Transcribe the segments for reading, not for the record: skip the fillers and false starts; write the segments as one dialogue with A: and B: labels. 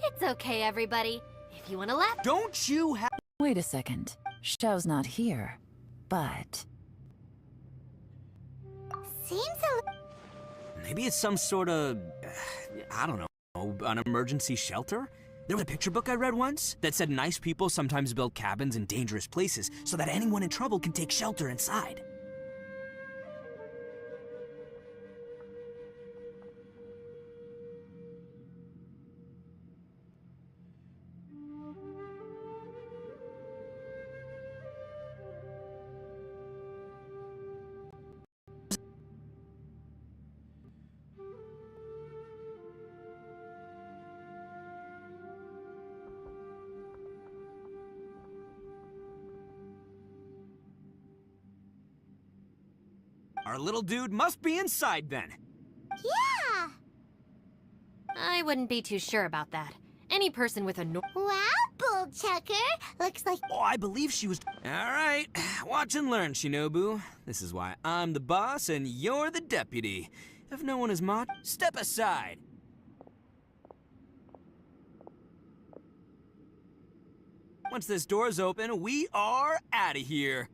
A: It's okay, everybody. If you want to laugh...
B: Don't you have...
C: Wait a second. Xiao's not here. But...
D: Seems a...
B: Maybe it's some sort of... I don't know, an emergency shelter? There was a picture book I read once that said nice people sometimes build cabins in dangerous places so that anyone in trouble can take shelter inside. Our little dude must be inside then.
D: Yeah!
A: I wouldn't be too sure about that. Any person with a
D: Wow, Bull Chucker! Looks like...
B: Oh, I believe she was... All right, watch and learn, Shinobu. This is why I'm the boss and you're the deputy. If no one is step aside. Once this door's open, we are out of here.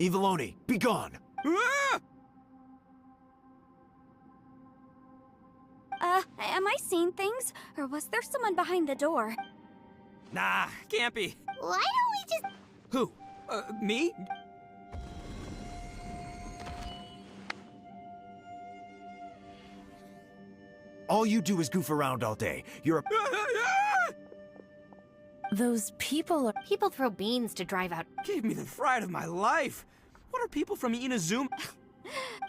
E: Eviloni, be gone!
B: Ah!
D: Am I seeing things? Or was there someone behind the door?
B: Nah, can't be.
D: Why don't we just...
B: Who? Me?
E: All you do is goof around all day. You're a...
C: Those people are...
A: People throw beans to drive out...
B: Gave me the fright of my life. What are people from Inazuma?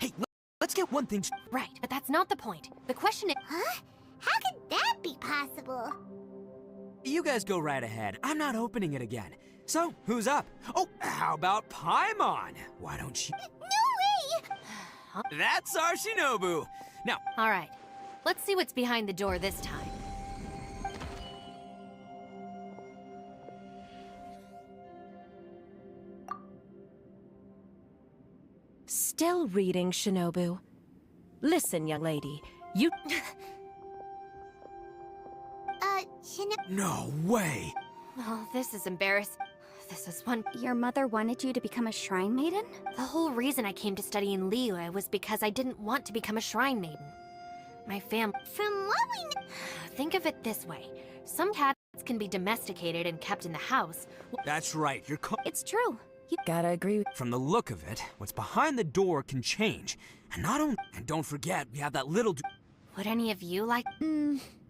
B: Hey, let's get one thing...
A: Right, but that's not the point. The question is...
D: Huh? How could that be possible?
B: You guys go right ahead. I'm not opening it again. So, who's up? Oh, how about Paimon? Why don't you...
D: No way!
B: That's our Shinobu. Now...
A: All right, let's see what's behind the door this time.
F: Still reading, Shinobu. Listen, young lady, you...
B: No way!
A: Oh, this is embarrassing. This is one...
D: Your mother wanted you to become a shrine maiden?
A: The whole reason I came to study in Liyue was because I didn't want to become a shrine maiden. My family...
D: From what we know...
A: Think of it this way. Some cats can be domesticated and kept in the house.
B: That's right, you're
D: It's true.
C: You gotta agree.
B: From the look of it, what's behind the door can change. And not only... And don't forget, we have that little...
A: Would any of you like...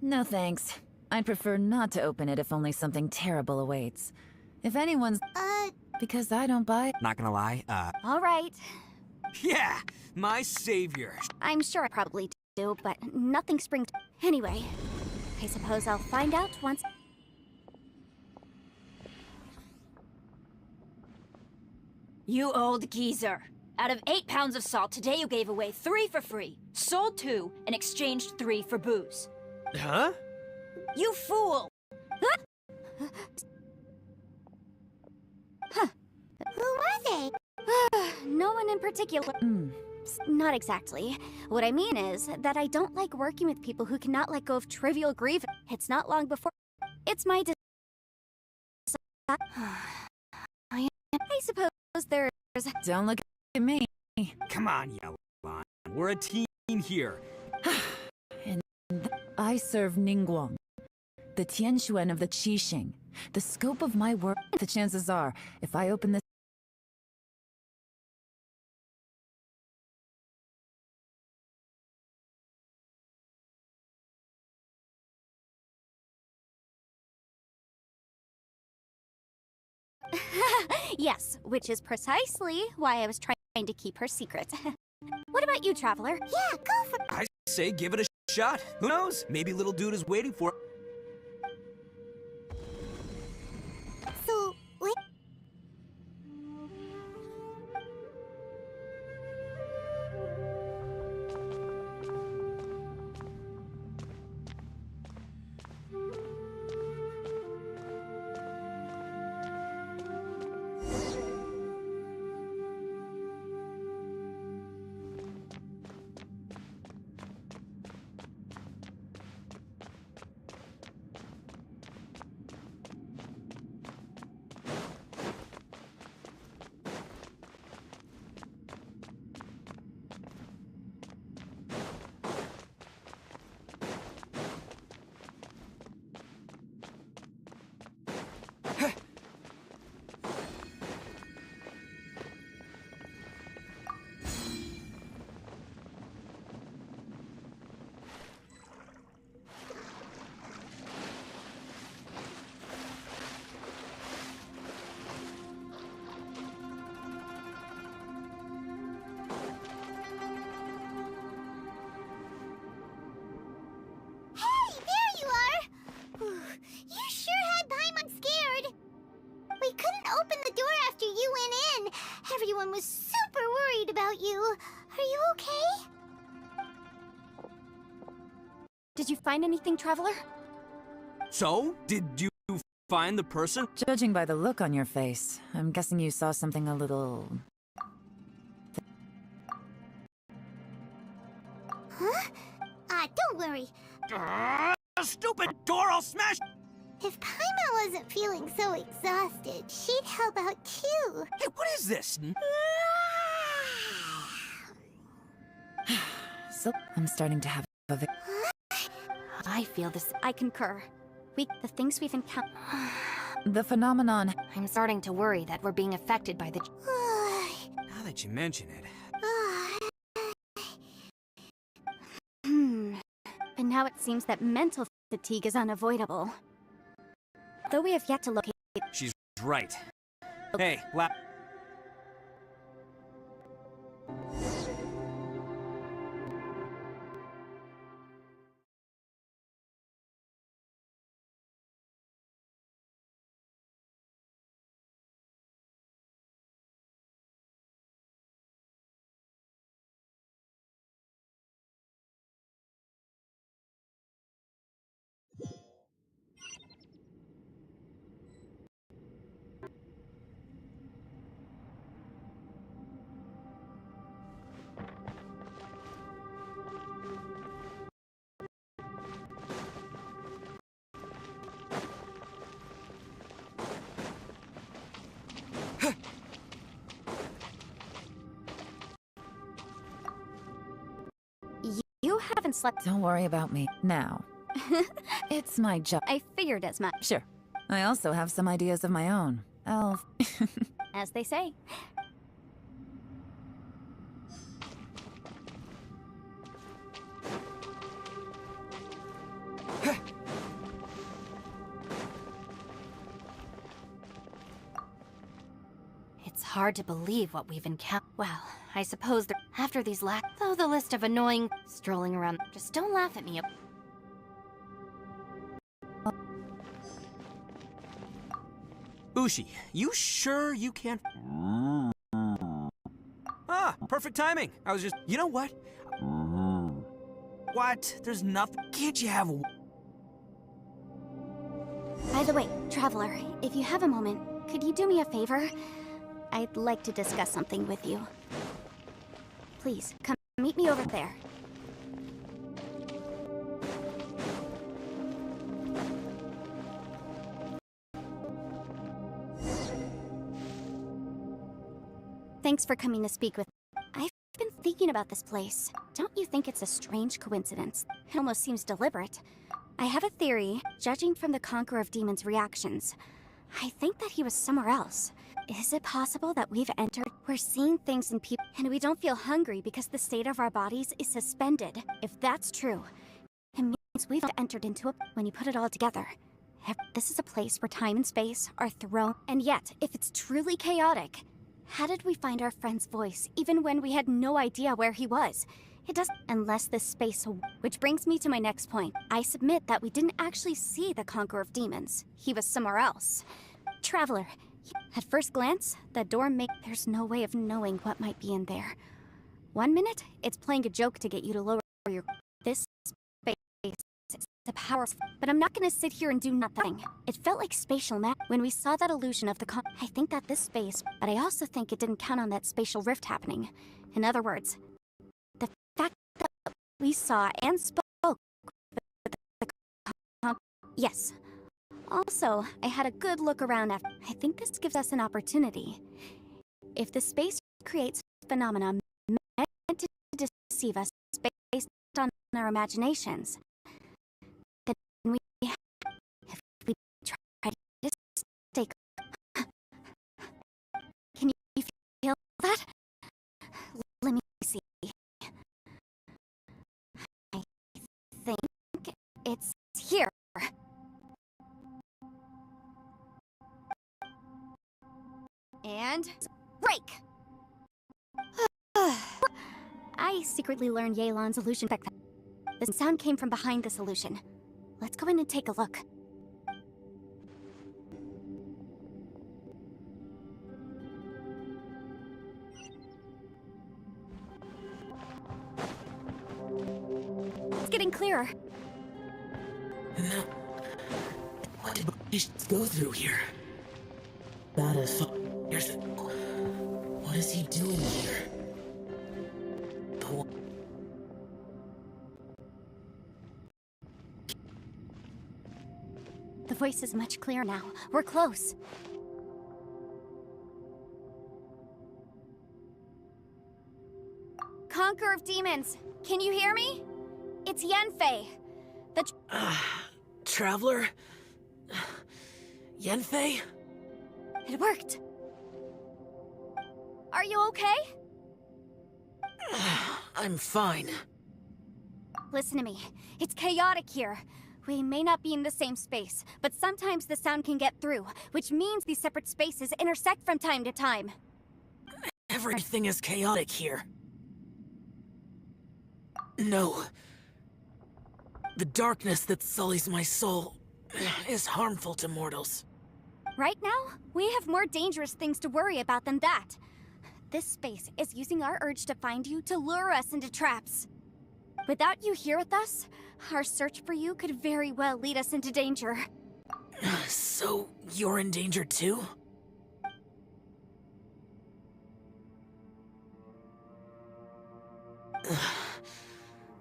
C: No thanks. I'd prefer not to open it if only something terrible awaits. If anyone's... Because I don't buy...
B: Not gonna lie,
D: All right.
B: Yeah! My savior!
D: I'm sure I probably do, but nothing springs... Anyway, I suppose I'll find out once...
G: You old geezer. Out of 8 pounds of salt, today you gave away 3 for free, sold 2, and exchanged 3 for booze.
E: Huh?
G: You fool!
D: Who were they? No one in particular. Not exactly. What I mean is that I don't like working with people who cannot let go of trivial grief. It's not long before... It's my... I suppose there's...
C: Don't look at me.
B: Come on, Yellon. We're a team here.
C: I serve Ningguang, the Tianxuan of the Qixing. The scope of my work... The chances are, if I open this...
D: Yes, which is precisely why I was trying to keep her secret. What about you, Traveler? Yeah, go for...
B: I say give it a shot. Who knows? Maybe little dude is waiting for...
D: So
H: was super worried about you. Are you okay?
D: Did you find anything, Traveler?
B: So, did you find the person?
C: Judging by the look on your face, I'm guessing you saw something a little...
H: Huh? Don't worry.
B: Stupid door, I'll smash!
H: If Paimon wasn't feeling so exhausted, she'd help out too.
B: Hey, what is this?
C: So, I'm starting to have a...
A: I feel this.
D: I concur. The things we've encountered...
C: The phenomenon...
A: I'm starting to worry that we're being affected by the...
B: Now that you mention it.
D: But now it seems that mental fatigue is unavoidable. Though we have yet to locate...
B: She's right. Hey,
D: You haven't slept...
C: Don't worry about me. Now. It's my job.
D: I figured as much.
C: Sure. I also have some ideas of my own. I'll...
D: As they say.
A: It's hard to believe what we've encountered. Well, I suppose that after these though the list of annoying strolling around, just don't laugh at me.
B: Ushi, you sure you can't... Ah, perfect timing. I was just... You know what? What? There's nothing... Can't you have...
D: By the way, Traveler, if you have a moment, could you do me a favor? I'd like to discuss something with you. Please, come meet me over there. Thanks for coming to speak with me. I've been thinking about this place. Don't you think it's a strange coincidence? It almost seems deliberate. I have a theory, judging from the Conqueror of Demons' reactions. I think that he was somewhere else. Is it possible that we've entered? We're seeing things in people, and we don't feel hungry because the state of our bodies is suspended. If that's true, it means we've entered into it when you put it all together. This is a place where time and space are thrown. And yet, if it's truly chaotic, how did we find our friend's voice even when we had no idea where he was? It doesn't, unless this space... Which brings me to my next point. I submit that we didn't actually see the Conqueror of Demons. He was somewhere else. Traveler, at first glance, the door there's no way of knowing what might be in there. 1 minute, it's playing a joke to get you to lower your... This space is a power... But I'm not gonna sit here and do nothing. It felt like spatial map. When we saw that illusion of the I think that this space... But I also think it didn't count on that spatial rift happening. In other words, the fact that we saw and spoke... Yes. Also, I had a good look around after. I think this gives us an opportunity. If the space creates phenomena meant to deceive us based on our imaginations, then if we try to stay... Can you feel that? Let me see. I think it's here. And... break! I secretly learned Yelan's illusion effect. The sound came from behind this illusion. Let's go in and take a look. getting clearer.
I: No. What did we go through here? That is... Here's it. What is he doing here?
D: The voice is much clearer now. We're close. Conqueror of demons, can you hear me? It's Yanfei.
I: Traveler? Yanfei?
D: It worked. Are you okay?
I: I'm fine.
D: Listen to me. It's chaotic here. We may not be in the same space, but sometimes the sound can get through, which means these separate spaces intersect from time to time.
I: Everything is chaotic here. No. The darkness that sullies my soul is harmful to mortals.
D: Right now, we have more dangerous things to worry about than that. This space is using our urge to find you to lure us into traps. Without you here with us, our search for you could very well lead us into danger.
I: So, you're in danger too?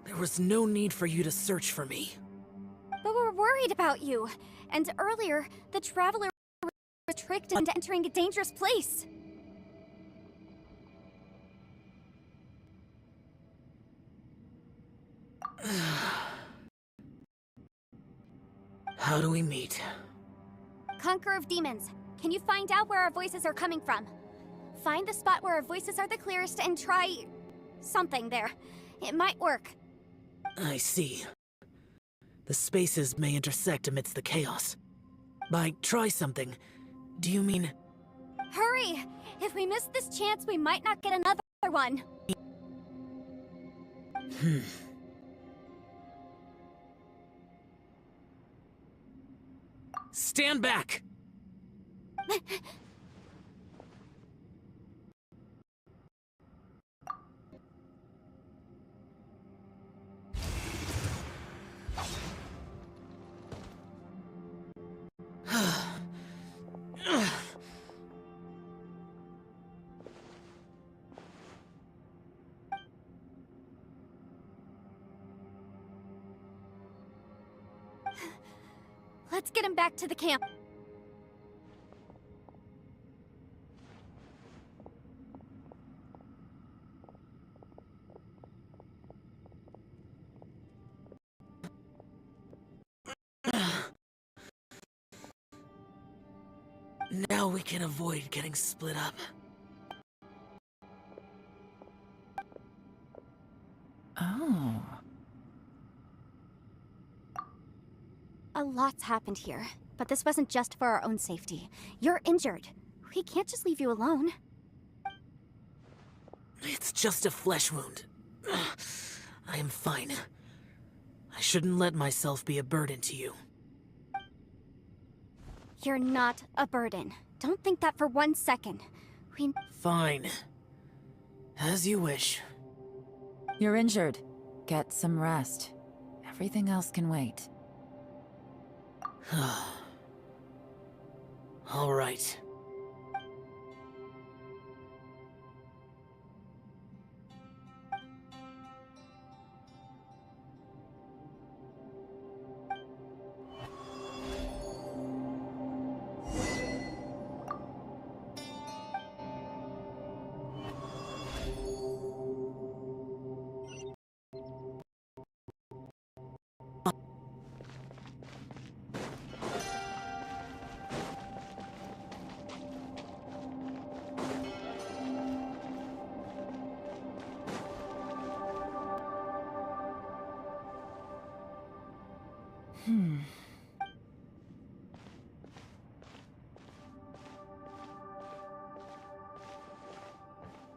I: There was no need for you to search for me.
D: But we're worried about you. And earlier, the Traveler was tricked into entering a dangerous place.
I: How do we meet?
D: Conqueror of demons, can you find out where our voices are coming from? Find the spot where our voices are the clearest and try... something there. It might work.
I: I see. The spaces may intersect amidst the chaos. By try something, do you mean...
D: Hurry! If we miss this chance, we might not get another one.
I: Stand back!
D: Let's get him back to the camp.
I: Now we can avoid getting split up.
C: Oh.
D: A lot's happened here, but this wasn't just for our own safety. You're injured. We can't just leave you alone.
I: It's just a flesh wound. I am fine. I shouldn't let myself be a burden to you.
D: You're not a burden. Don't think that for 1 second.
I: Fine. As you wish.
C: You're injured. Get some rest. Everything else can wait.
I: All right.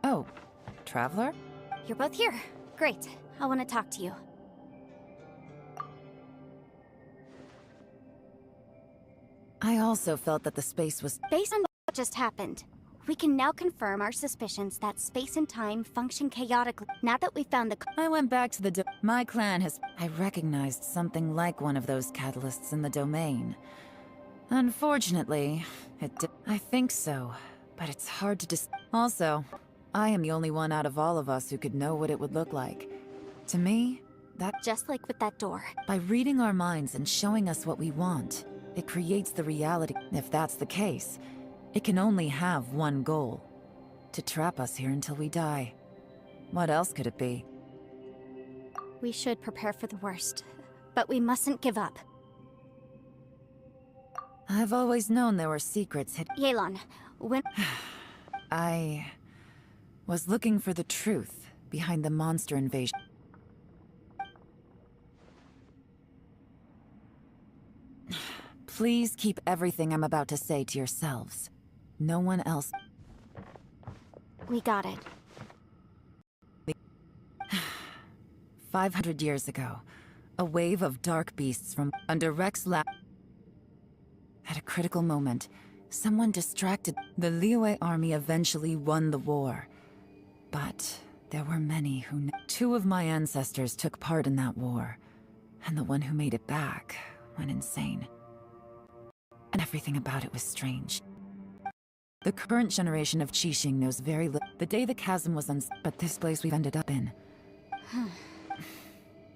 C: Oh, Traveler?
D: You're both here. Great. I want to talk to you.
C: I also felt that the space was...
D: Based on what just happened, We can now confirm our suspicions that space and time function chaotically. Now that we found the...
C: I went back to the my clan has... I recognized something like one of those catalysts in the domain. Unfortunately, I think so, but it's hard to Also, I am the only one out of all of us who could know what it would look like. To me, that...
D: Just like with that door.
C: By reading our minds and showing us what we want, it creates the reality. If that's the case, it can only have one goal. To trap us here until we die. What else could it be?
D: We should prepare for the worst, but we mustn't give up.
C: I've always known there were secrets hidden.
D: Yelan, when...
C: I was looking for the truth behind the monster invasion. Please keep everything I'm about to say to yourselves. No one else...
D: We got it.
C: 500 years ago, a wave of dark beasts from under Rex lab... At a critical moment, someone distracted. The Liyue army eventually won the war. But there were many who... Two of my ancestors took part in that war. And the one who made it back went insane. And everything about it was strange. The current generation of Qixing knows very little. The day the chasm was but this place we've ended up in.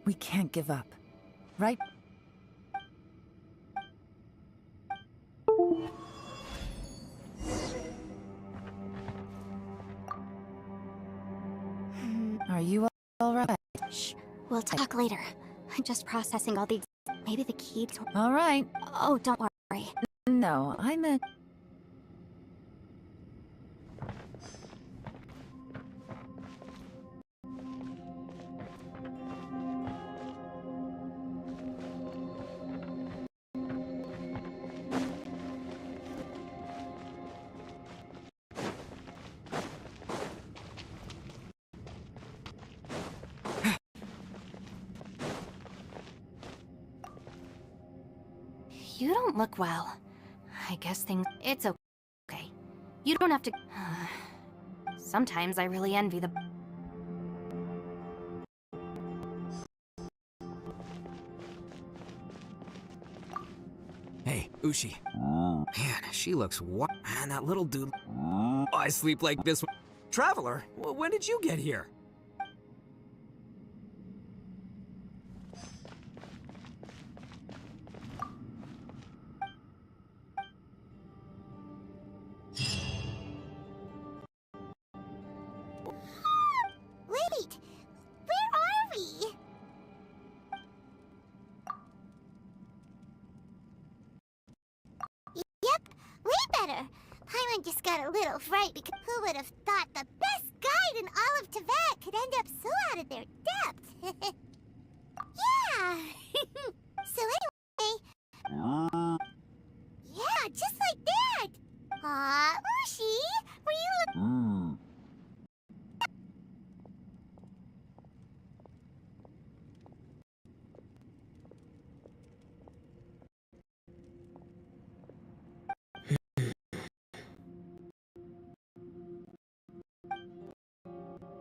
C: We can't give up, right? Are you all right?
D: Shh, we'll talk later. I'm just processing all these... Maybe the key to...
C: All right.
D: Oh, don't worry.
C: No, I meant...
A: You don't look well. I guess it's okay. You don't have to... Sometimes I really envy the...
B: Hey, Ushi. Man, she looks Man, that little dude... I sleep like this... Traveler, when did you get here?
H: Wait! Where are we? Yep, way better. Paimon just got a little fright because who would have thought the best guide in all of Teyvat could end up so out of their depth? Yeah! So anyway... Yeah, just like that! Aw, Ushi, were you...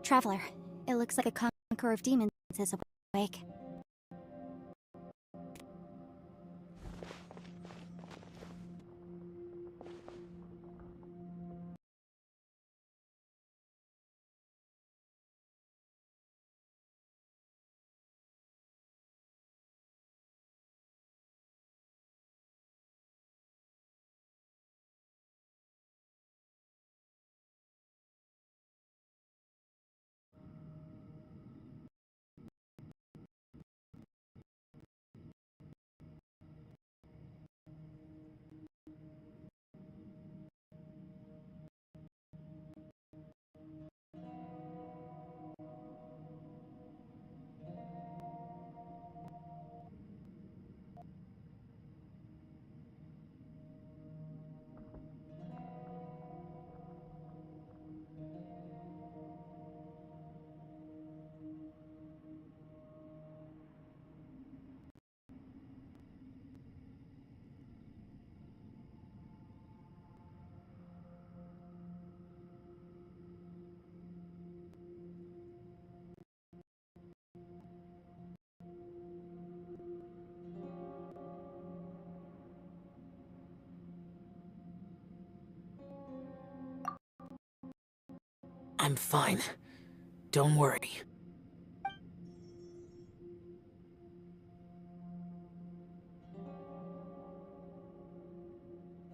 D: Traveler, it looks like a conqueror of demons is awake.
I: I'm fine. Don't worry.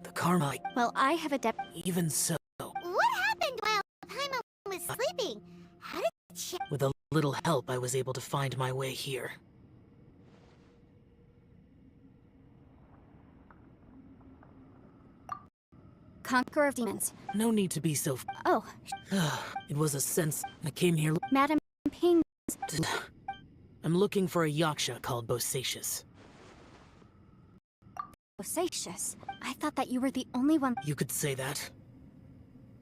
I: The karma...
D: Well, I have a
I: Even so,
H: What happened while Paimon was sleeping? How did she...
I: with a little help, I was able to find my way here.
D: Conqueror of Demons.
I: No need to be so...
D: Oh,
I: It was a sense... I came here...
D: Madam Ping.
I: I'm looking for a yaksha called Bosacius.
D: Bosacius. I thought that you were the only one.
I: You could say that.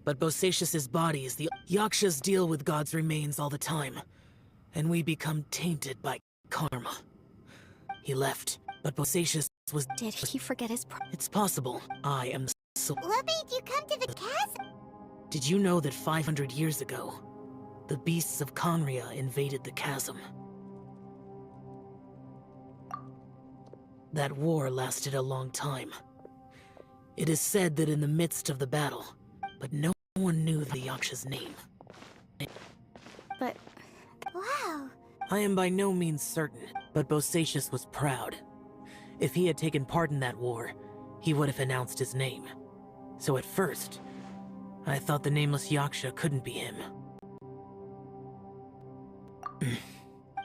I: But Bosacius's body is the... Yakshas deal with God's remains all the time. And we become tainted by karma. He left, but Bosacius was...
D: Did he forget his
I: It's possible. I am so...
H: What made you come to the castle?
I: Did you know that 500 years ago, the beasts of Conria invaded the chasm? That war lasted a long time. It is said that in the midst of the battle, but no one knew the Yaksha's name.
D: But...
H: Wow.
I: I am by no means certain, but Bosacius was proud. If he had taken part in that war, he would have announced his name. So at first, I thought the nameless Yaksha couldn't be him.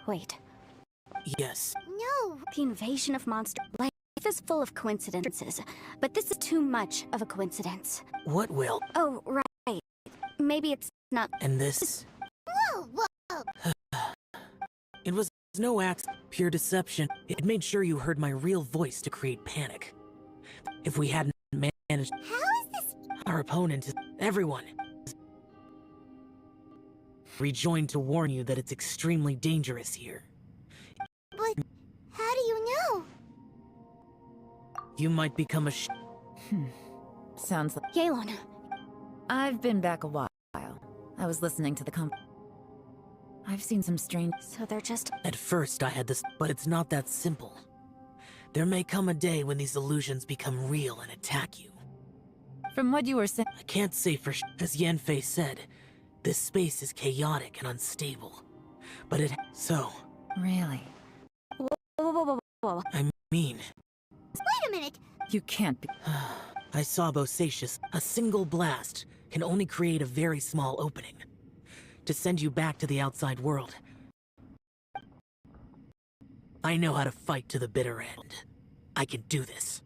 D: Wait.
I: Yes.
H: No.
D: The invasion of monsters. Life is full of coincidences, but this is too much of a coincidence.
I: What will?
D: Oh, right. Maybe it's not.
I: And this?
H: Whoa, whoa.
I: It was no accident, pure deception. It made sure you heard my real voice to create panic. If we hadn't managed...
H: How is this?
I: Our opponent, everyone, rejoined to warn you that it's extremely dangerous here.
H: But how do you know?
I: You might become a
C: Sounds like...
D: Yelan.
C: I've been back a while. I was listening to the I've seen some strange...
D: So they're just...
I: At first I had this, but it's not that simple. There may come a day when these illusions become real and attack you.
C: From what you were saying...
I: I can't say for sure. As Yanfei said, this space is chaotic and unstable. But it... So...
C: Really?
D: Whoa.
I: I mean...
H: Wait a minute.
C: You can't be...
I: I saw Bosacius. A single blast can only create a very small opening to send you back to the outside world. I know how to fight to the bitter end. I can do this.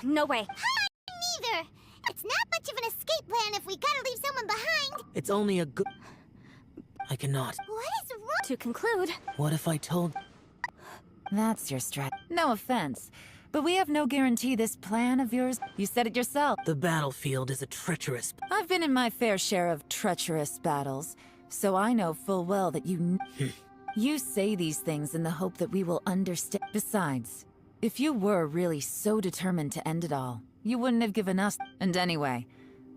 D: No way.
H: Neither. It's not much of an escape plan if we gotta leave someone behind.
I: It's only a good... I cannot.
H: What is wrong?
D: To conclude...
I: What if I told...
C: That's your strat. No offense, but we have no guarantee this plan of yours... You said it yourself.
I: The battlefield is a treacherous...
C: I've been in my fair share of treacherous battles, so I know full well that you... You say these things in the hope that we will understand. Besides, if you were really so determined to end it all, you wouldn't have given us... And anyway,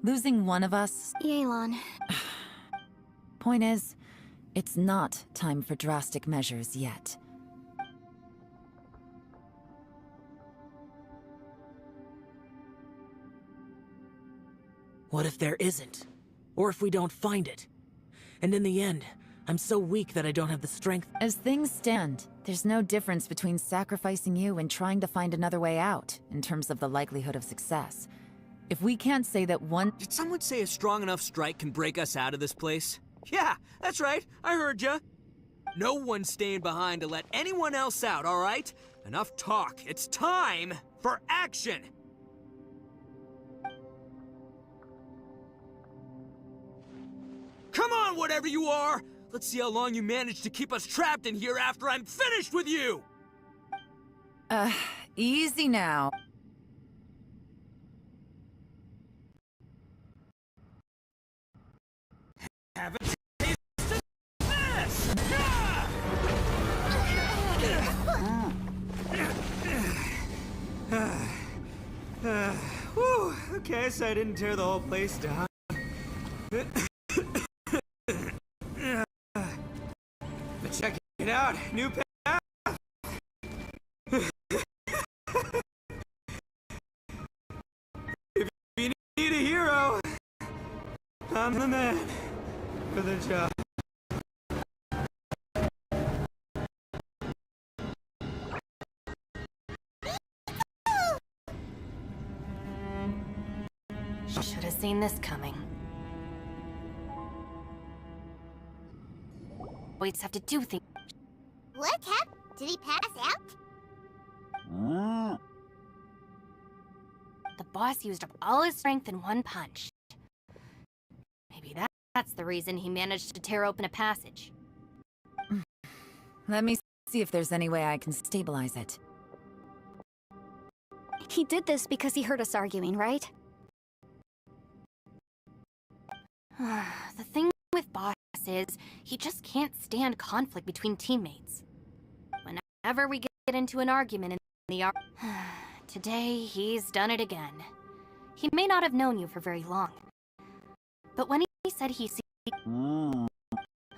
C: losing one of us...
D: Yelan.
C: Point is, it's not time for drastic measures yet.
I: What if there isn't? Or if we don't find it? And in the end, I'm so weak that I don't have the strength...
C: As things stand, there's no difference between sacrificing you and trying to find another way out, in terms of the likelihood of success. If we can't say that one...
B: Did someone say a strong enough strike can break us out of this place? Yeah, that's right. I heard ya. No one's staying behind to let anyone else out, all right? Enough talk. It's time for action! Come on, whatever you are! Let's see how long you manage to keep us trapped in here after I'm finished with you!
C: Easy now.
B: Have a taste of this! Whew, okay, so I didn't tear the whole place down. But check it out, new path. If you need a hero, I'm the man for the job.
A: Should have seen this coming. Boys have to do things.
H: What happened? Did he pass out?
A: The boss used up all his strength in one punch. Maybe that's the reason he managed to tear open a passage.
C: Let me see if there's any way I can stabilize it.
D: He did this because he heard us arguing, right?
A: The thing with boss is, he just can't stand conflict between teammates. Whenever we get into an argument in the today, he's done it again. He may not have known you for very long, but when he said he sees...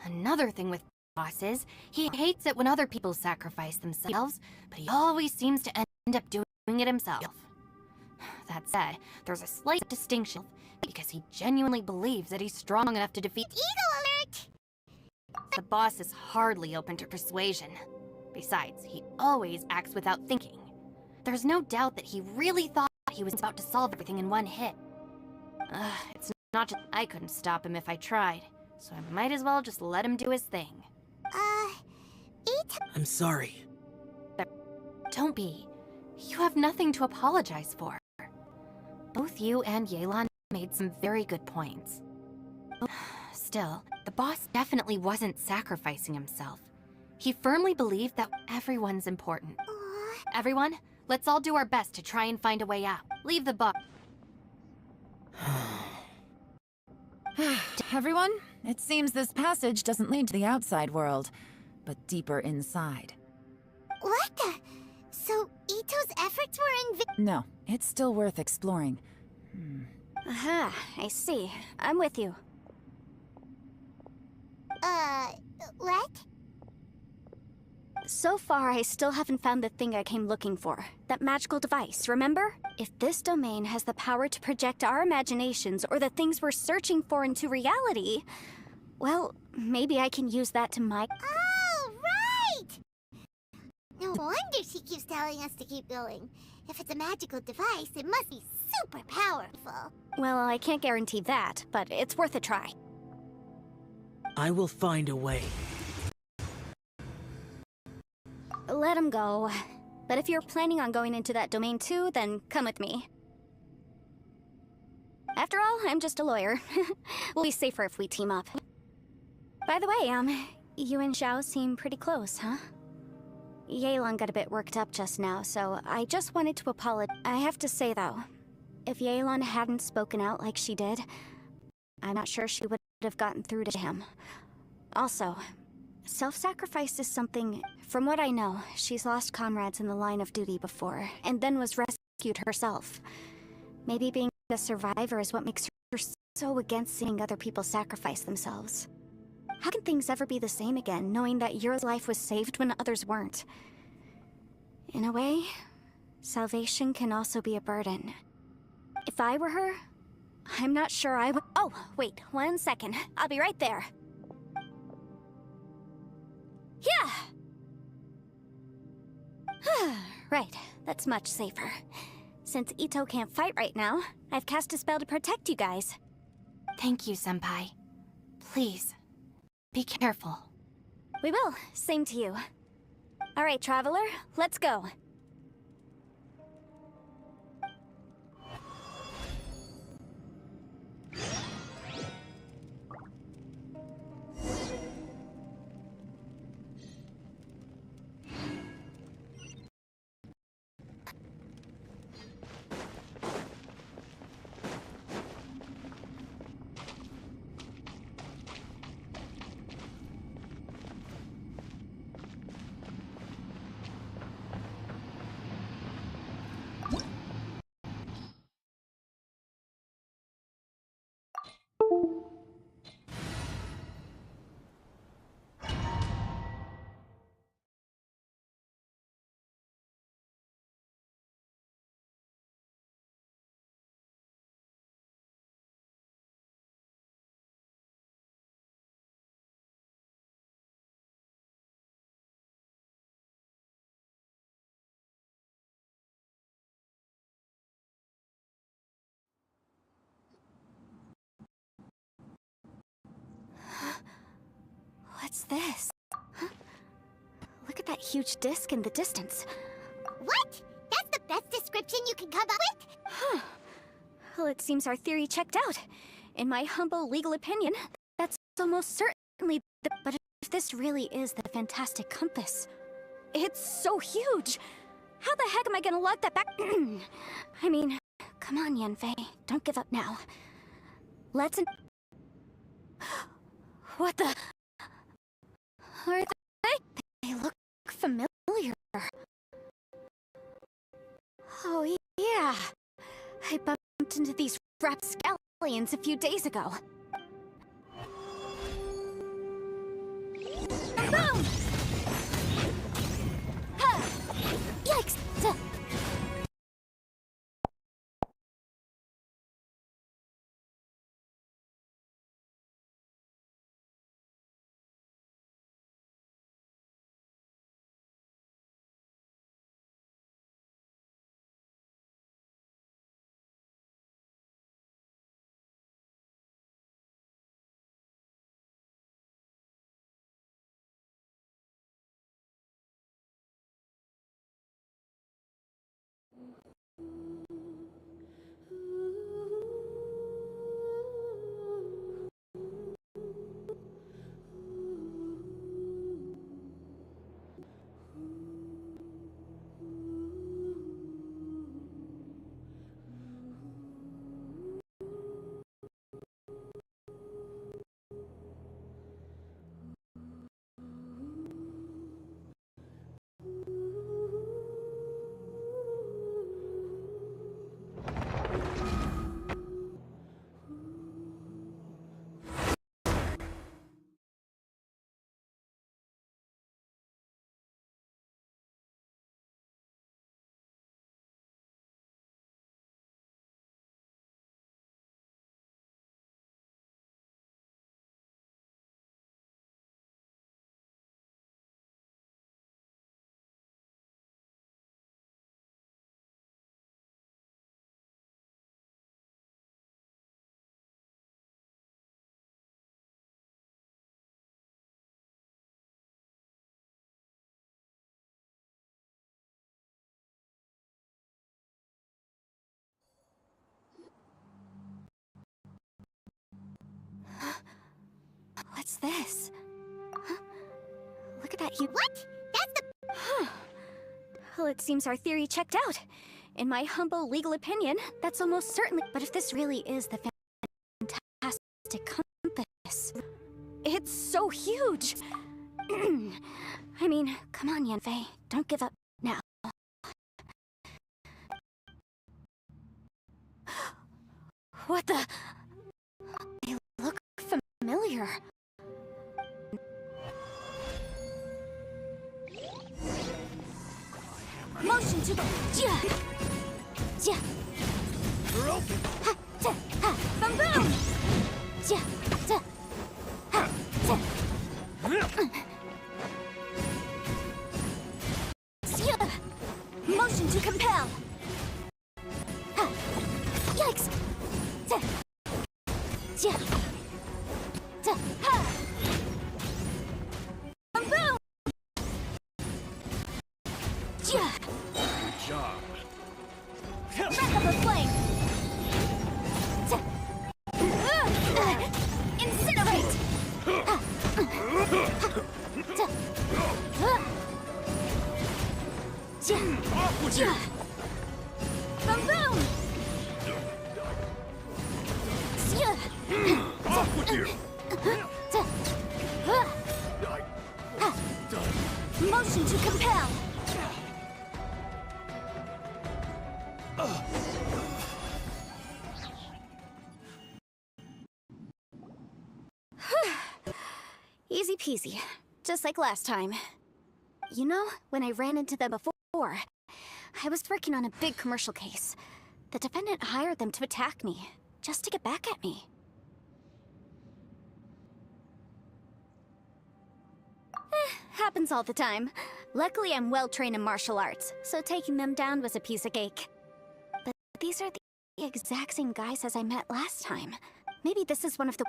A: Another thing with boss is, he hates it when other people sacrifice themselves, but he always seems to end up doing it himself. That said, there's a slight distinction, because he genuinely believes that he's strong enough to defeat...
H: Eagle alert!
A: The boss is hardly open to persuasion. Besides, he always acts without thinking. There's no doubt that he really thought he was about to solve everything in one hit. It's not just... I couldn't stop him if I tried, so I might as well just let him do his thing.
I: I'm sorry.
A: Don't be. You have nothing to apologize for. Both you and Yelan made some very good points. Still, the boss definitely wasn't sacrificing himself. He firmly believed that everyone's important. Everyone, let's all do our best to try and find a way out. Leave the box.
C: Everyone, it seems this passage doesn't lead to the outside world, but deeper inside.
H: What the? So, Ito's efforts were in vain?
C: No, it's still worth exploring.
D: Aha, I see. I'm with you.
H: What?
D: So far, I still haven't found the thing I came looking for. That magical device, remember? If this domain has the power to project our imaginations or the things we're searching for into reality, well, maybe I can use that to my...
H: Oh, right! No wonder she keeps telling us to keep going. If it's a magical device, it must be super powerful.
D: Well, I can't guarantee that, but it's worth a try.
I: I will find a way.
D: Let him go. But if you're planning on going into that domain too, then come with me. After all, I'm just a lawyer. We'll be safer if we team up. By the way, you and Xiao seem pretty close, huh? Yelan got a bit worked up just now, so I just wanted to apologize. I have to say, though, if Yelan hadn't spoken out like she did, I'm not sure she would have gotten through to him. Also, self-sacrifice is something... From what I know, she's lost comrades in the line of duty before, and then was rescued herself. Maybe being a survivor is what makes her so against seeing other people sacrifice themselves. How can things ever be the same again, knowing that your life was saved when others weren't? In a way, salvation can also be a burden. If I were her, I'm not sure I would... Oh, wait, 1 second. I'll be right there. Yeah! Right, that's much safer. Since Ito can't fight right now, I've cast a spell to protect you guys.
A: Thank you, Senpai. Please, be careful.
D: We will. Same to you. All right, Traveler, let's go. What's this? Huh? Look at that huge disc in the distance.
H: What? That's the best description you can come up with?
D: Huh. Well, it seems our theory checked out. In my humble legal opinion, that's almost certainly the... But if this really is the fantastic compass, it's so huge! How the heck am I gonna lug that back? I mean, come on, Yanfei. Don't give up now. Let's... What the... Are they? They look familiar. Oh, yeah. I bumped into these rapscallions a few days ago. Boom! Ha! Yikes! What's this? Huh? Look at that huge...
H: What? That's the...
D: Huh. Well, it seems our theory checked out. In my humble legal opinion, that's almost certainly... But if this really is the fantastic compass, it's so huge! I mean, come on, Yanfei. Don't give up now. What the... They look familiar. Motion to the...
E: Broken!
D: Ha! Ta! Ha! Boom! Boom! Ta! Ha! Ta! Motion to compel! Ha! Yikes! Ta! Ta! Ha! Boom! Boom!
E: Good job.
D: Back up a flame! Incinerate!
E: Off with you!
D: Boom! Boom!
E: Off with you!
D: Motion to compel! Easy peasy. Just like last time. You know, when I ran into them before, I was working on a big commercial case. The defendant hired them to attack me, just to get back at me. Happens all the time. Luckily, I'm well-trained in martial arts, so taking them down was a piece of cake. But these are the exact same guys as I met last time. Maybe this is one of the...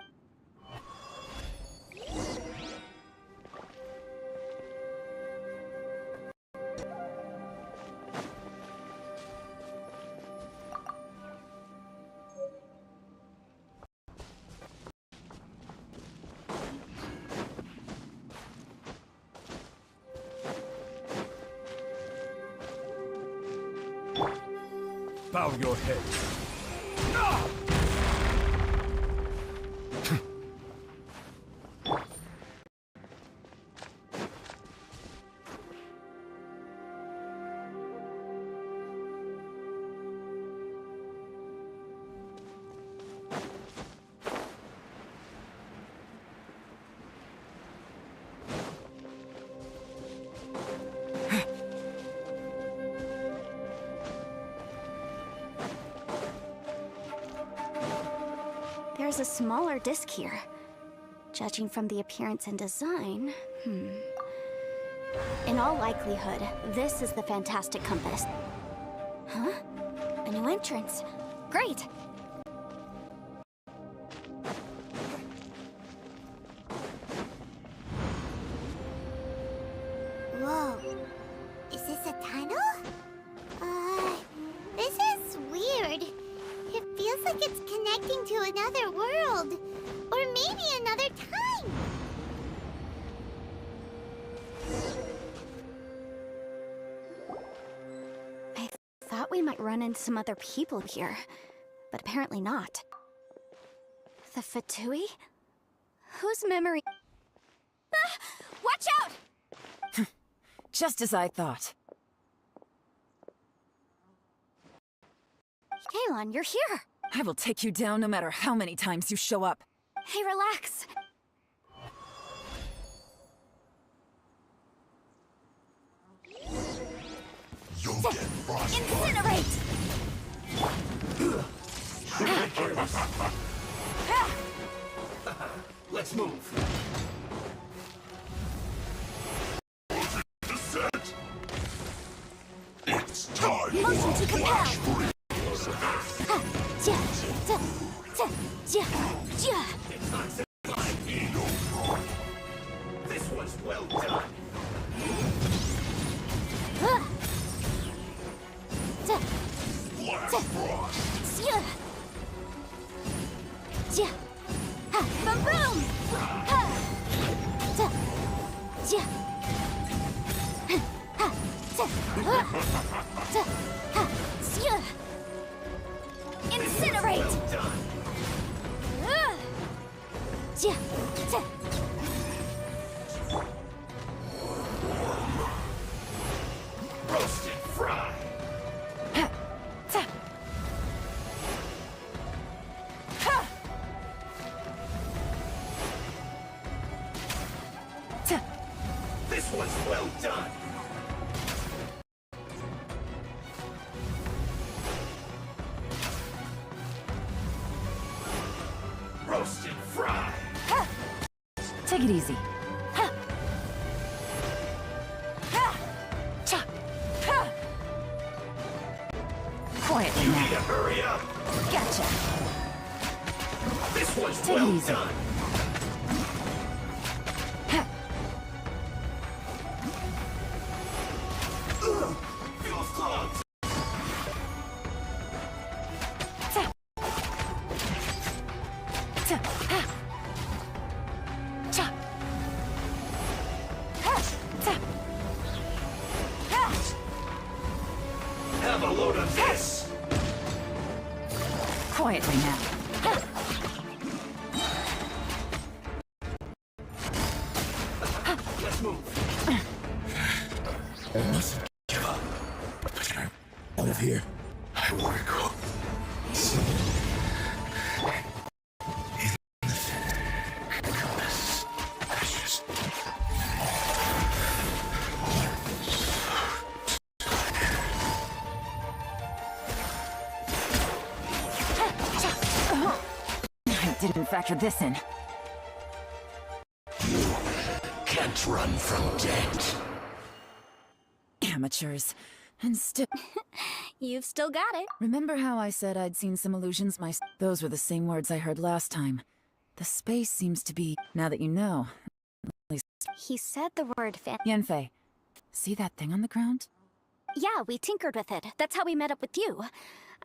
E: Bow your head.
D: There's a smaller disc here. Judging from the appearance and design, in all likelihood, this is the fantastic compass. Huh? A new entrance. Great!
H: Whoa. Is this a tunnel? This is weird. It feels like it's connecting to another world. Or maybe another time.
D: I thought we might run into some other people here, but apparently not. The Fatui? Whose memory? Ah! Watch out!
C: Just as I thought.
D: Kalon, you're here!
C: I will take you down no matter how many times you show up.
D: Hey, relax.
E: You'll get frostbite.
D: Incinerate!
E: Let's move. Descent. It's time.
D: Motion to compel!
E: This one's well done. Blast frost.
D: Boom boom! Incinerate!
E: Roasted fry. This one's well done. Roasted fry.
C: Take it easy. Quietly
E: You
C: now.
E: need to hurry up.
C: Gotcha.
E: This one's
C: Take it
E: well
C: easy.
E: done. Feels clogged. Have a load of this.
C: Quietly now.
E: Let's move. I mustn't give up. But out of here. I want to go. Compass. Ashes.
C: I didn't factor this in.
E: Can't run from death.
C: Amateurs. And still...
D: You've still got it.
C: Remember how I said I'd seen some illusions Those were the same words I heard last time. The space seems to be... Now that you know.
D: He said the word
C: Yanfei, see that thing on the ground?
D: Yeah, we tinkered with it. That's how we met up with you.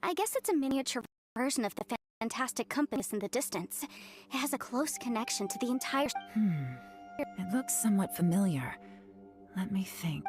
D: I guess it's a miniature version of the fantastic compass in the distance. It has a close connection to the entire...
C: It looks somewhat familiar. Let me think.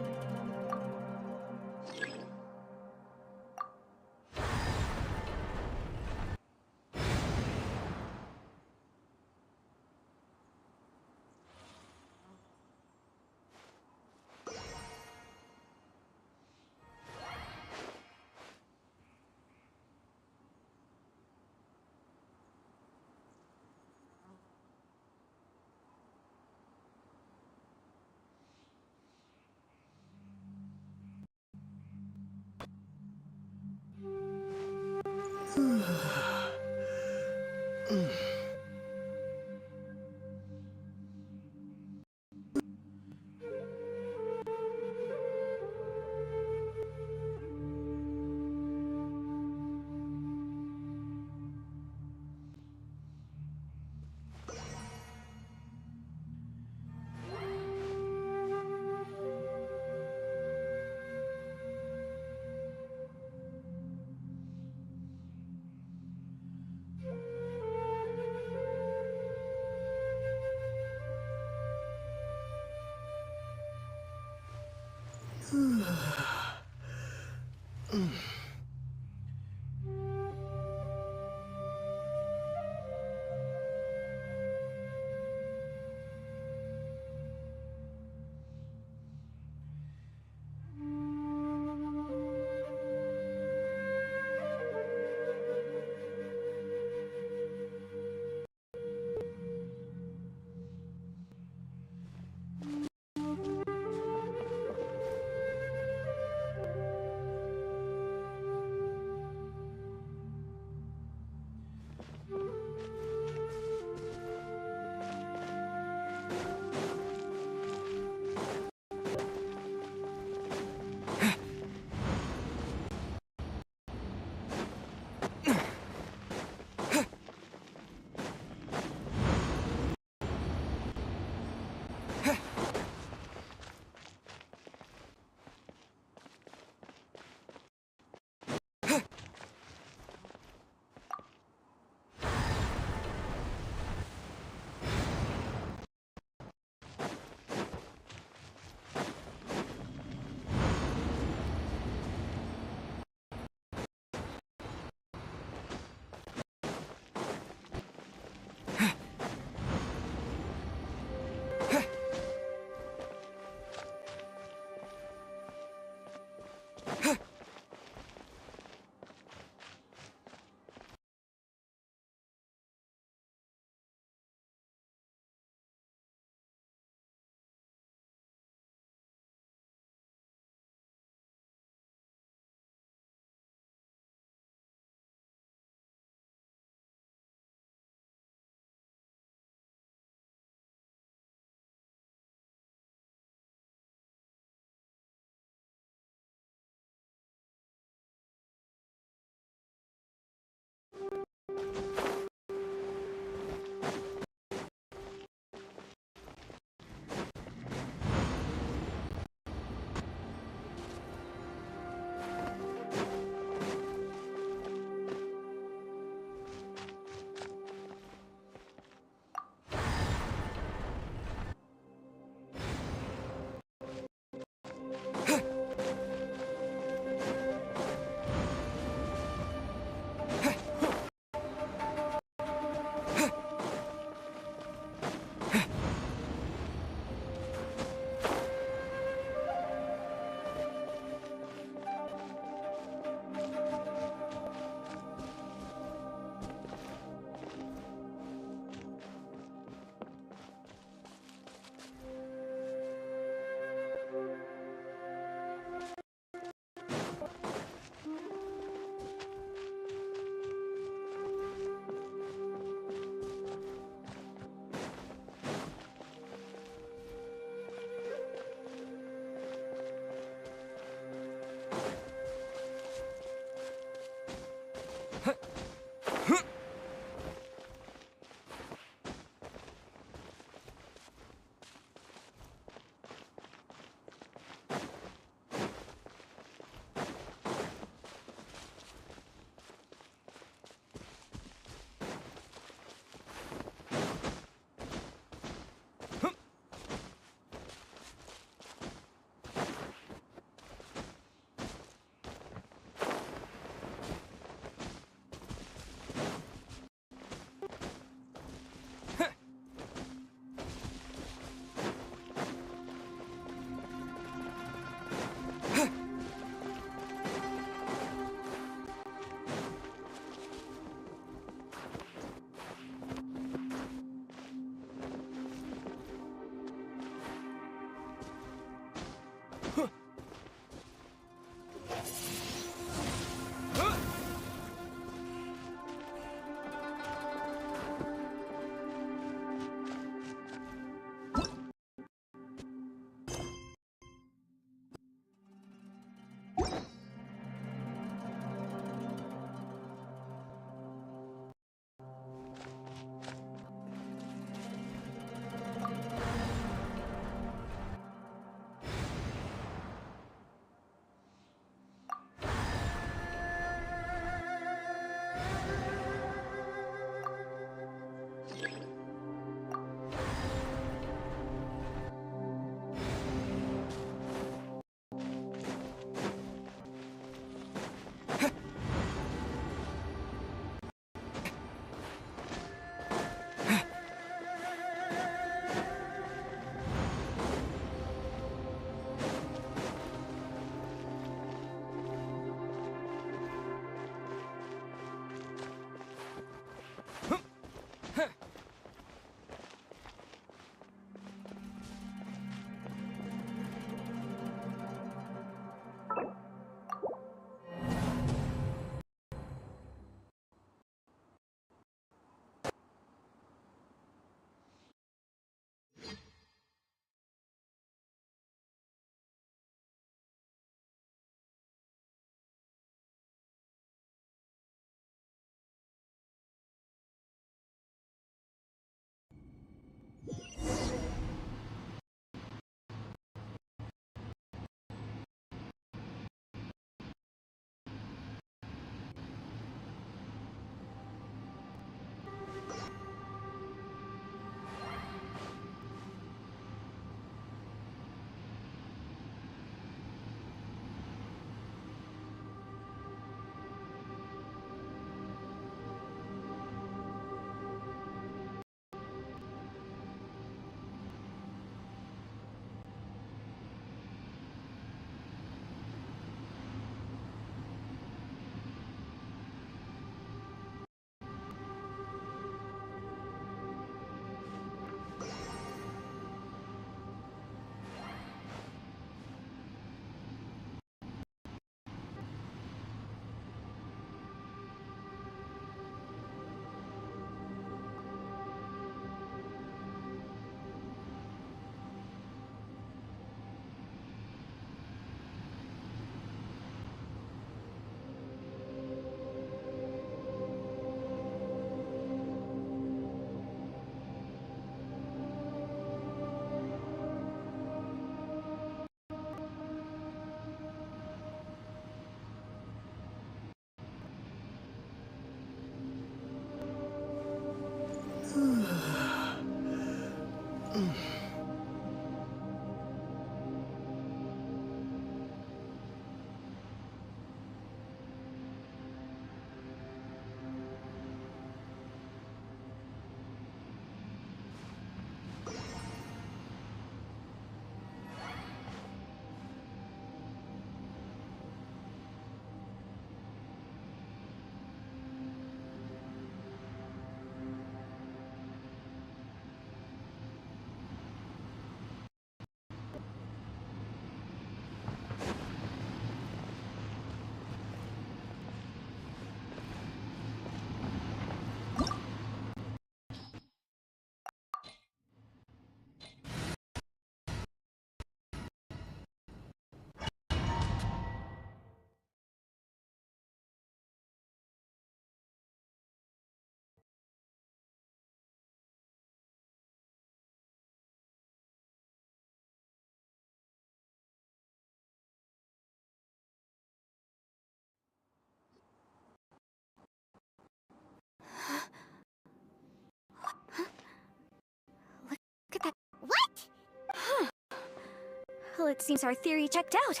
D: Well, it seems our theory checked out.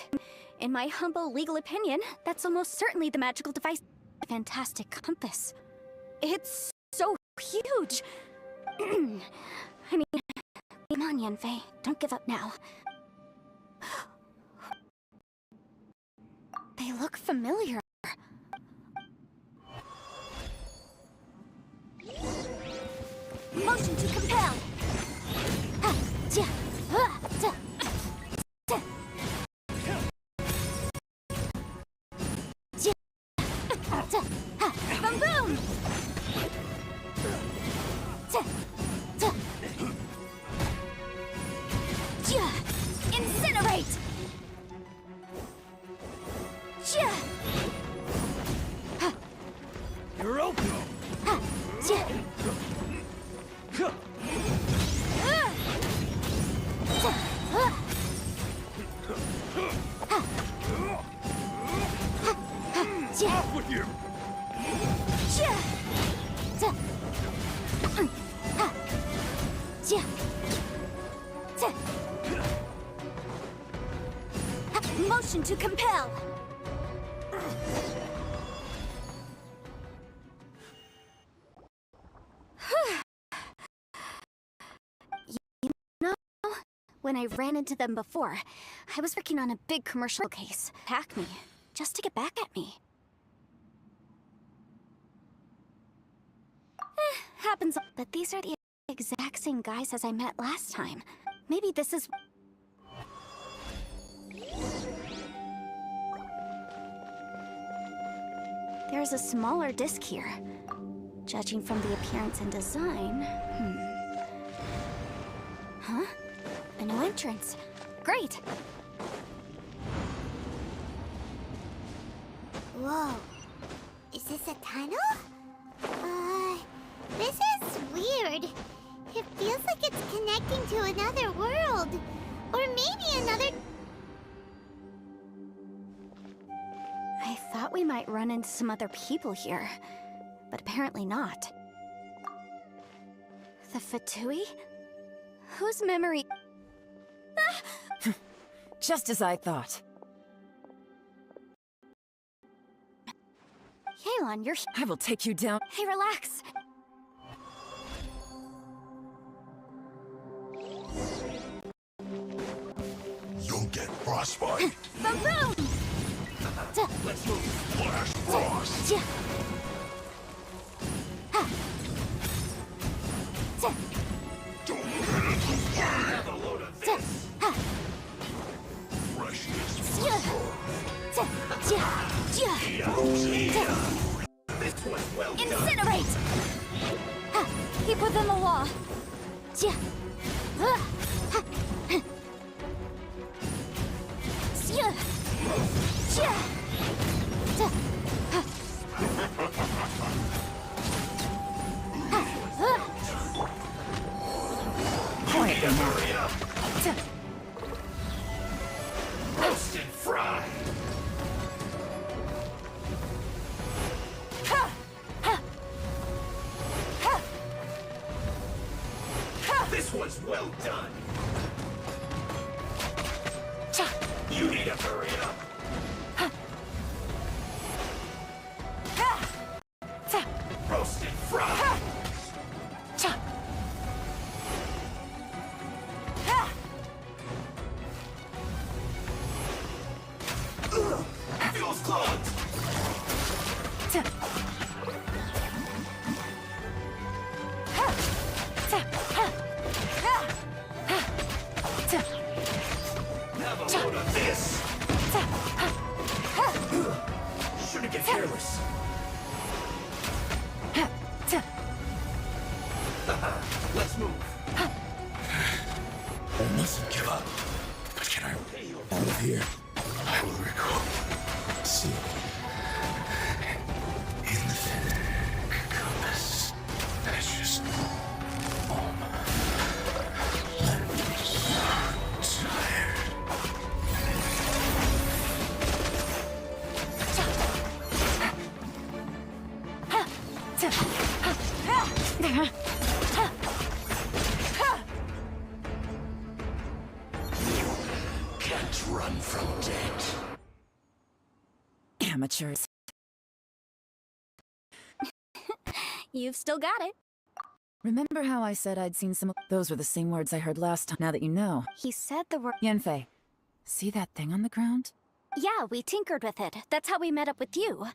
D: In my humble legal opinion, that's almost certainly the magical device. Fantastic compass. It's so huge. I mean, come on, Yanfei. Don't give up now. They look familiar. Motion to compel. Boom boom! Incinerate!
B: You're open!
E: Off with you!
D: Motion to compel. You know, when I ran into them before, I was working on a big commercial case. Attacked me, just to get back at me. Happens, but these are the exact same guys as I met last time. Maybe this is... There's a smaller disc here. Judging from the appearance and design... Huh? A new entrance. Great!
H: Whoa. Is this a tunnel? This is weird. It feels like it's connecting to another world. Or maybe another...
D: I thought we might run into some other people here, but apparently not. The Fatui? Whose memory...
C: Just as I thought.
D: Yelan, you're...
C: I will take you down.
D: Hey, relax.
E: You'll get frostbite.
D: Boom boom!
E: Let's move. Flash frost. Don't get in the way. Have a load of this. Fresh as This one's well done.
D: Incinerate! Keep within the law.
C: Quietly now.
E: Roast and fry. This was well done. You need to hurry up. Roasted fried. Feels clogged. Have a load of this. Shouldn't get careless. Let's move.
J: I mustn't give up. But can I out of here? I will recall. See. In the compass. That's just home. I'm so tired.
E: Can't run from death.
C: Amateurs.
D: You've still got it.
C: Remember how I said I'd seen some... Those were the same words I heard last time, now that you know.
D: He said the word...
C: Yanfei, see that thing on the ground?
D: Yeah, we tinkered with it. That's how we met up with you.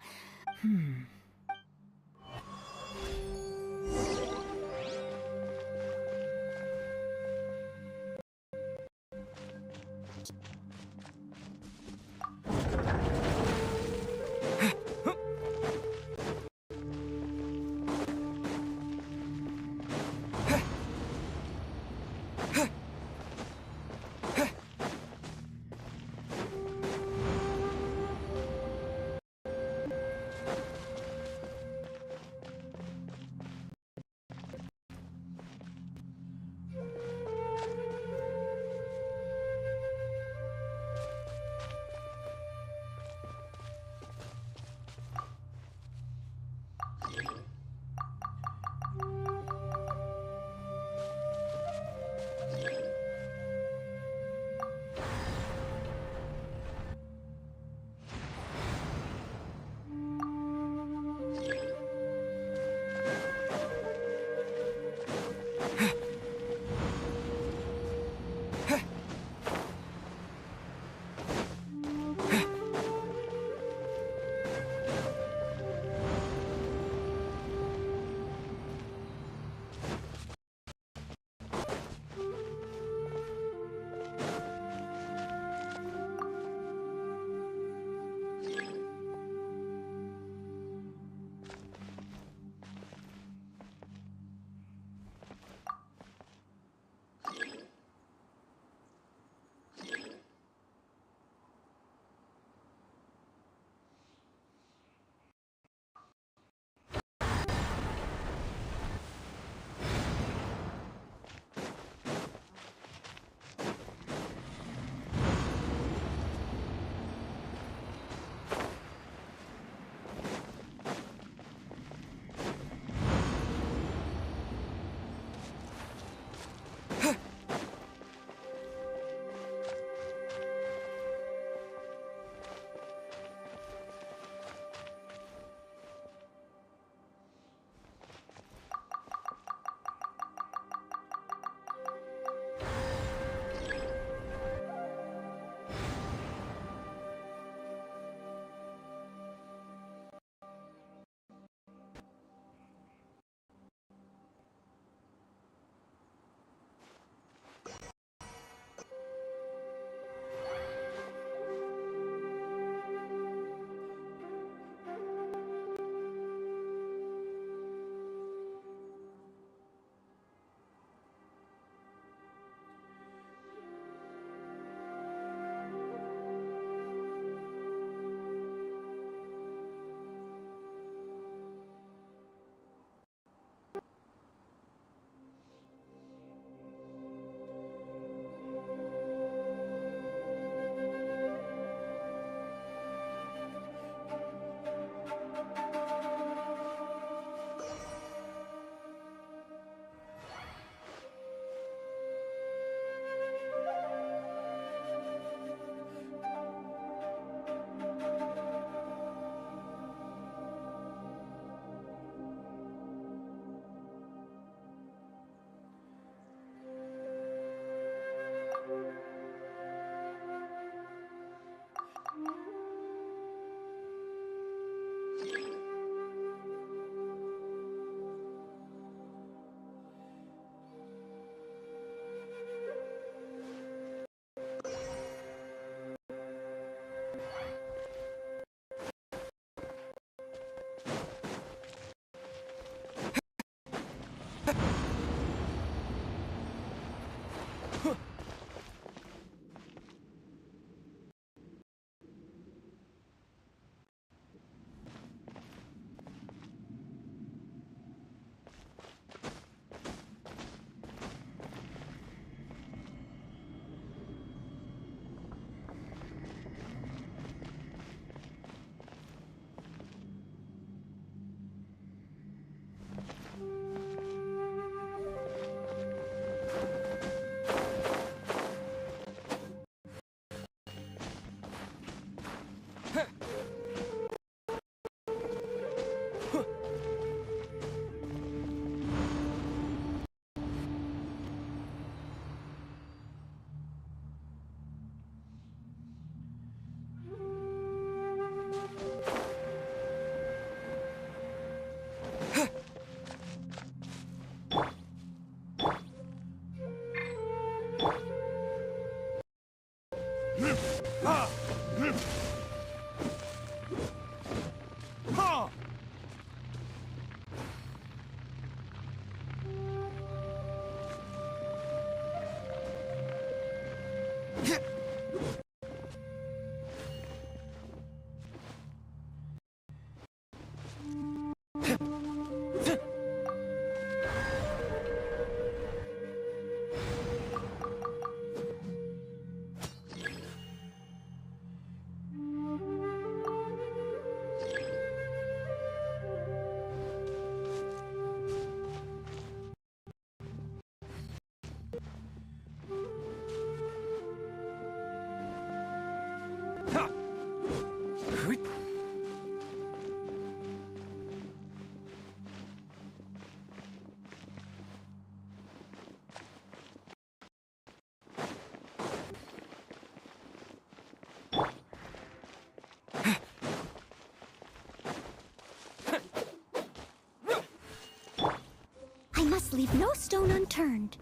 D: must leave no stone unturned.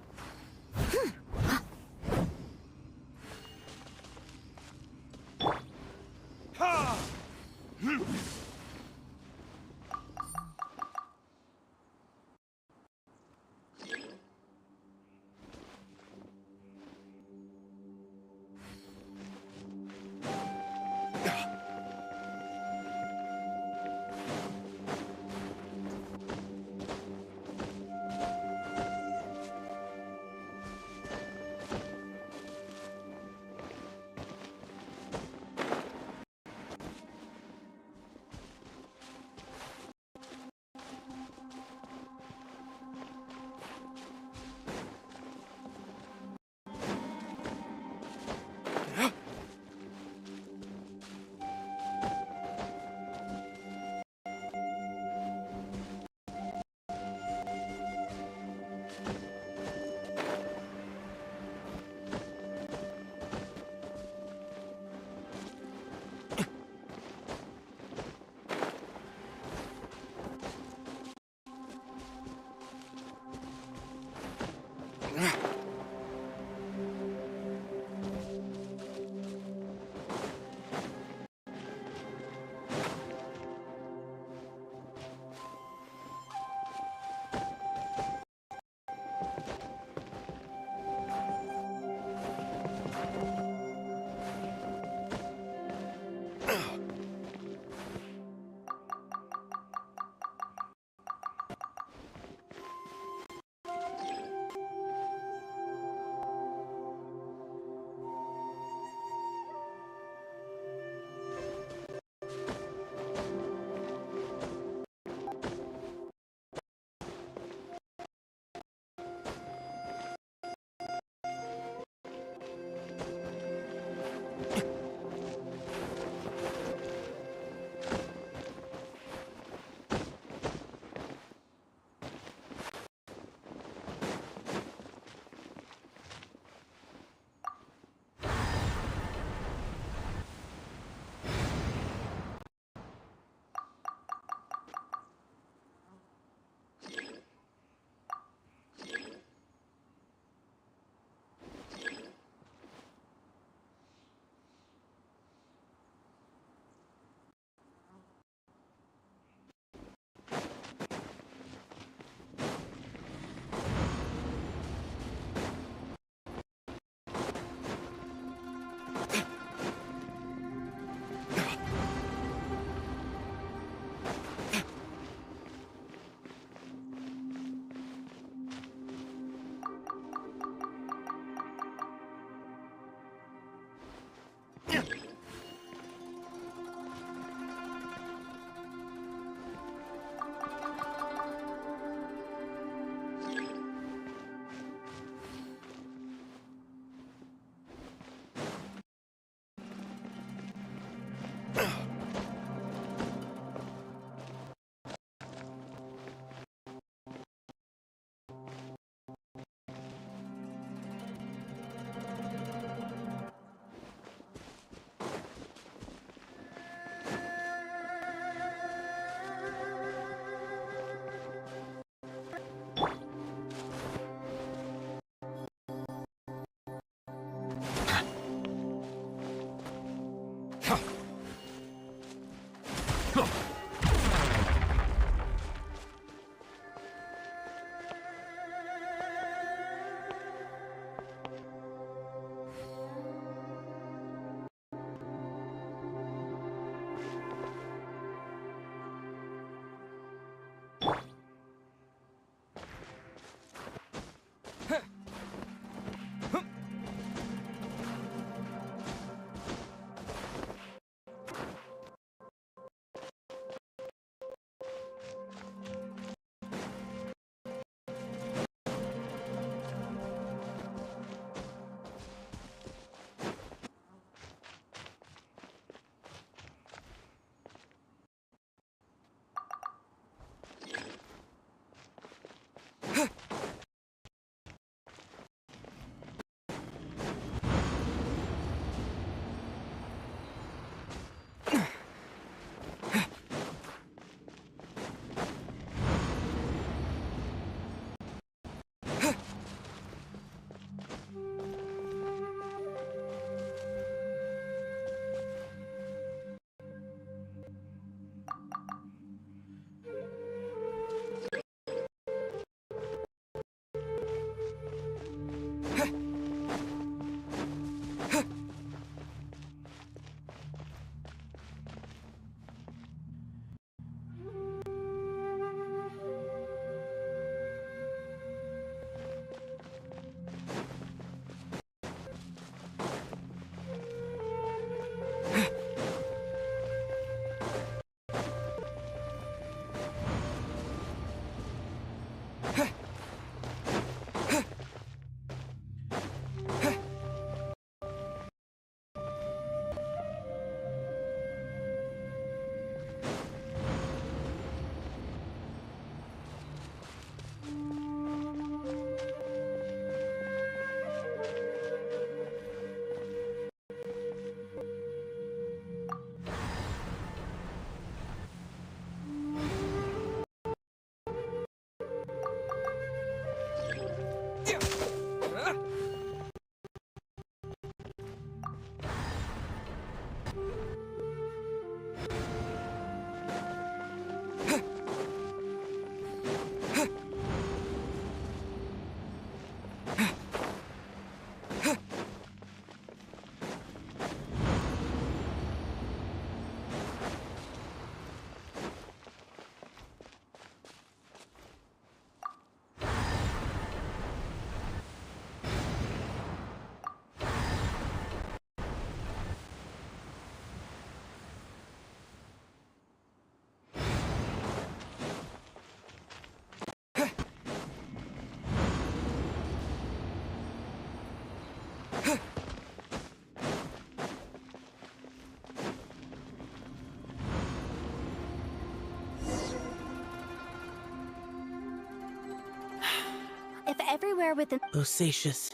D: if everywhere within...
I: Bosacious.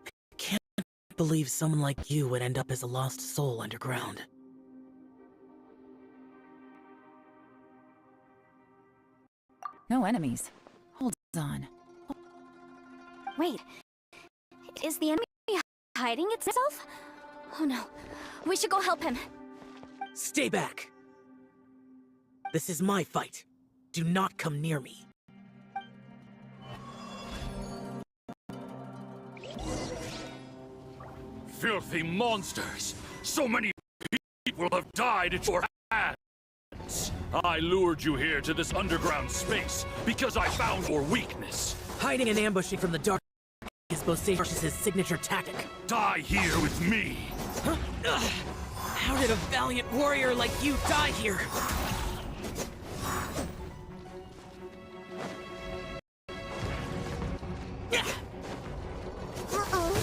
I: I can't believe someone like you would end up as a lost soul underground.
C: No enemies. Hold on.
D: Wait. Is the enemy hiding itself? Oh no. We should go help him.
I: Stay back! This is my fight. Do not come near me.
J: Filthy monsters! So many people have died at your hands! I lured you here to this underground space because I found your weakness.
I: Hiding and ambushing from the dark is Bosacious's signature tactic.
J: Die here with me!
I: Huh? How did a valiant warrior like you die here?
H: Uh-oh.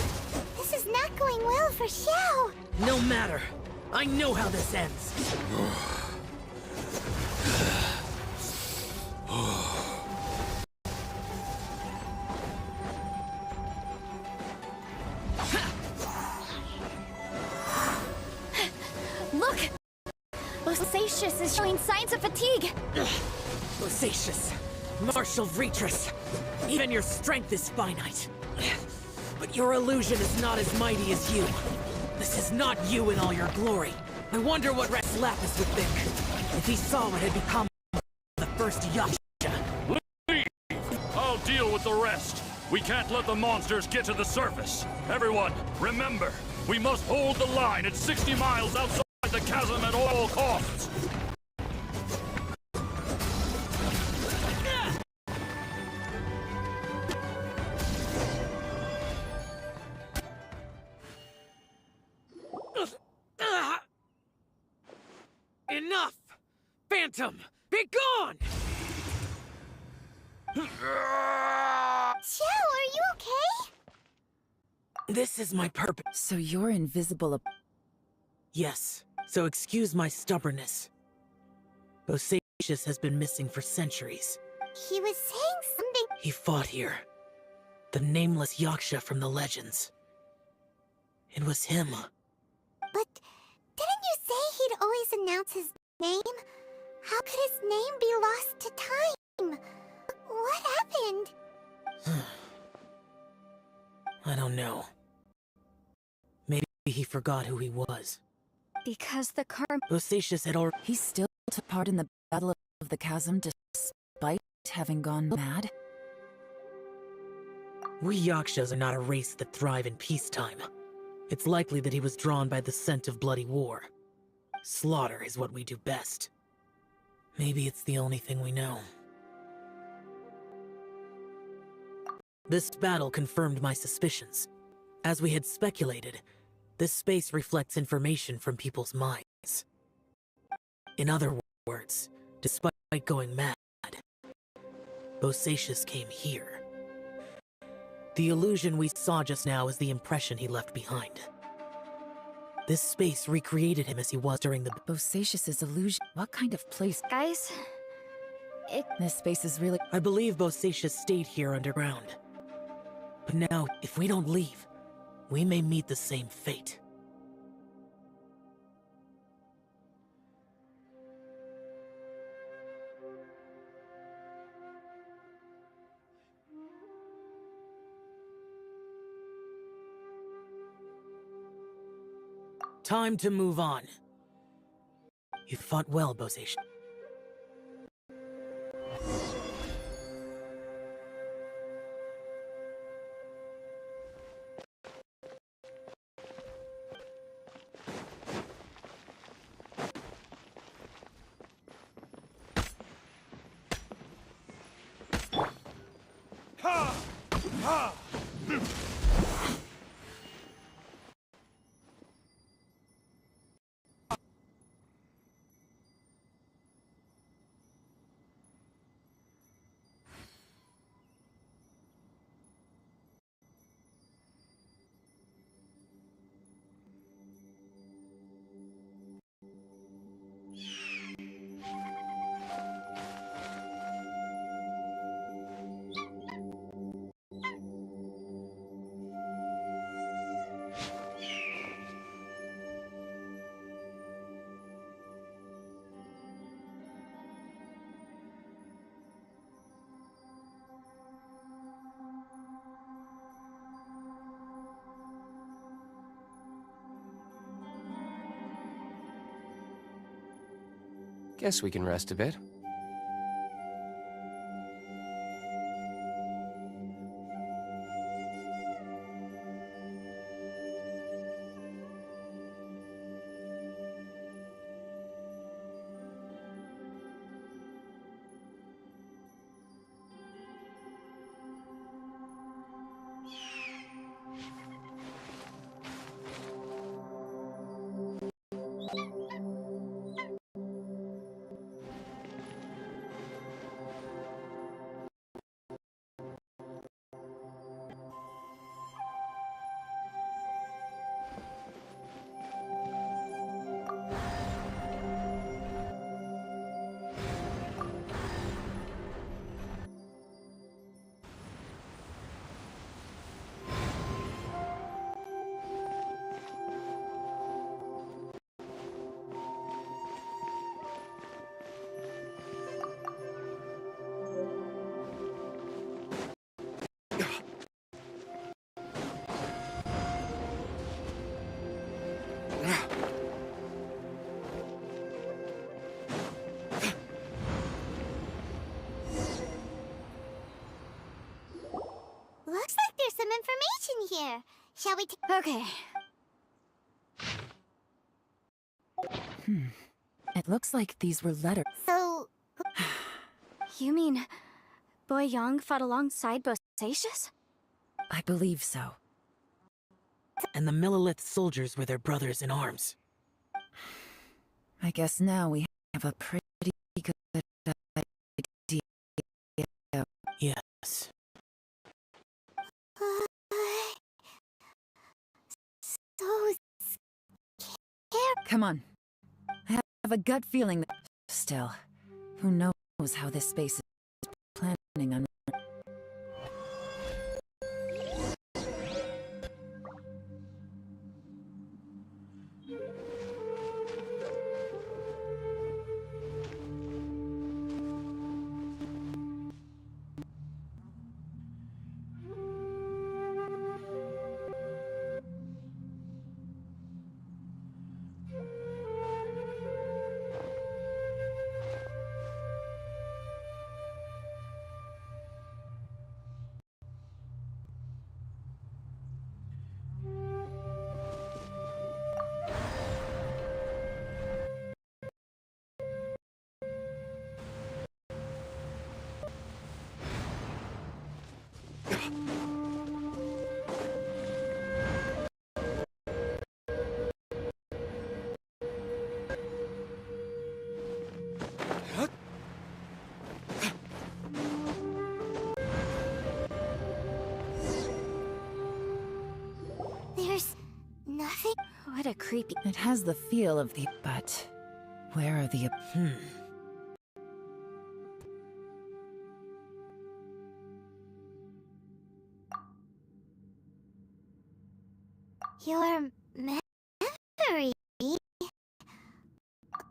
H: This is not going well for Xiao.
I: No matter. I know how this ends.
D: Look! Bosacious is showing signs of fatigue.
I: Bosacious, martial Retris. Even your strength is finite. But your illusion is not as mighty as you. This is not you in all your glory. I wonder what Rex Lapis would think if he saw what had become the first Yaksha.
J: Leave! I'll deal with the rest. We can't let the monsters get to the surface. Everyone, remember, we must hold the line at 60 miles outside the chasm at all costs.
I: Enough! Phantom, be gone!
H: Xiao, are you okay?
I: This is my purpose.
C: So you're invisible.
I: Yes, so excuse my stubbornness. Bosacious has been missing for centuries.
H: He was saying something.
I: He fought here. The nameless Yaksha from the legends. It was him.
H: But didn't you say he'd always announce his name? How could his name be lost to time? What happened?
I: I don't know. Maybe he forgot who he was.
D: Because the karma...
I: Bosacious had already...
C: He still took part in the Battle of the Chasm despite having gone mad?
I: We Yakshas are not a race that thrive in peacetime. It's likely that he was drawn by the scent of bloody war. Slaughter is what we do best. Maybe it's the only thing we know. This battle confirmed my suspicions. As we had speculated, this space reflects information from people's minds. In other words, despite going mad, Bosacious came here. The illusion we saw just now is the impression he left behind. This space recreated him as he was during the...
C: Bosacious's illusion? What kind of place?
D: Guys,
C: This space is really...
I: I believe Bosacious stayed here underground. But now, if we don't leave, we may meet the same fate. Time to move on. You fought well, Bosacious.
K: Guess we can rest a bit.
H: Looks like there's some information here. Shall we
D: Okay.
C: It looks like these were letters.
H: So...
D: You mean Boy Yang fought alongside Bosacius?
C: I believe so.
I: And the Millilith soldiers were their brothers in arms.
C: I guess now we have a pretty good idea.
I: Yes.
H: So scary.
C: Come on. I have a gut feeling that... Still, who knows how this space is planning on...
H: There's nothing.
D: What a creepy...
C: It has the feel of the... But... Where are the...
H: Your memory.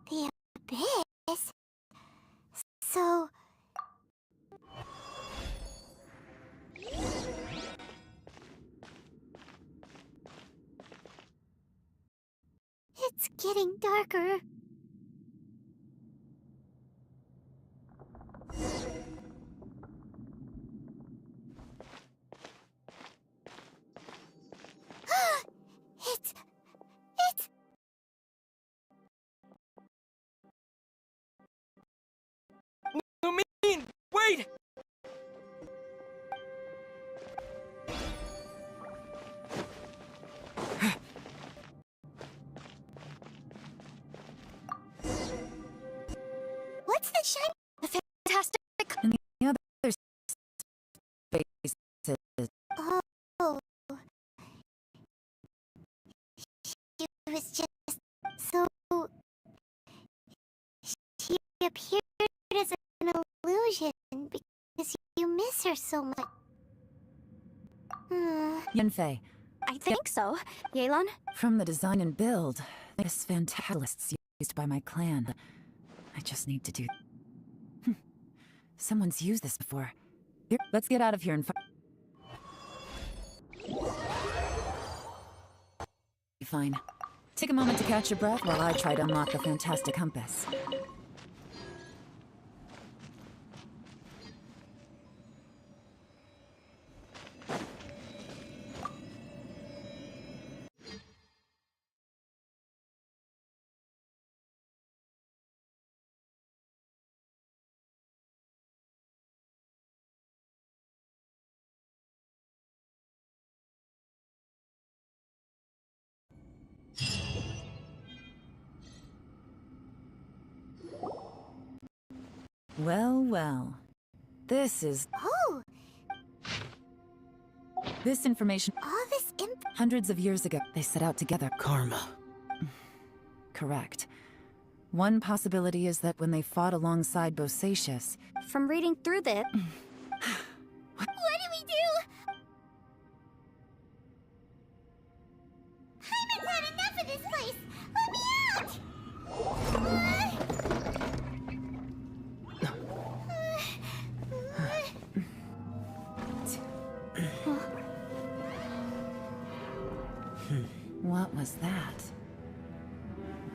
H: The abyss. So... It's getting darker. It's...
B: Lumine! Wait!
H: What's the shine?
D: The fantastic...
C: And the other spaces...
H: Oh. She was just so... She appeared as an illusion because you miss her so much.
C: Yunfei,
D: I think so. Yelan?
C: from the design and build, this fantalist's used by my clan. I just need to do... Someone's used this before. Here, let's get out of here and Fine. Take a moment to catch your breath while I try to unlock the fantastic compass. Well, well. This is...
H: Oh,
C: This information...
H: all this
C: Hundreds of years ago, they set out together.
I: Karma.
C: Correct. One possibility is that when they fought alongside Bosacius...
D: From reading through this...
H: What do we do? Hyman's had enough of this place! Let me out!
C: What was that?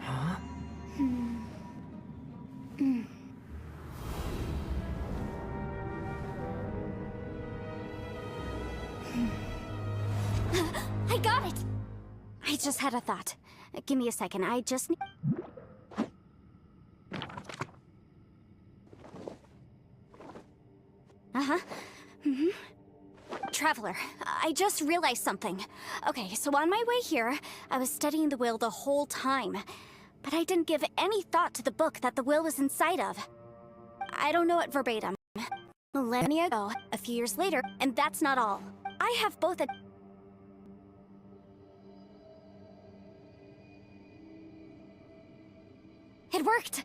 C: Huh?
D: I got it! I just had a thought. Give me a second, I just need... Uh-huh. Traveler, I just realized something. Okay, so on my way here, I was studying the will the whole time. But I didn't give any thought to the book that the will was inside of. I don't know it verbatim. Millennia ago, a few years later, and that's not all. I have both a... It worked!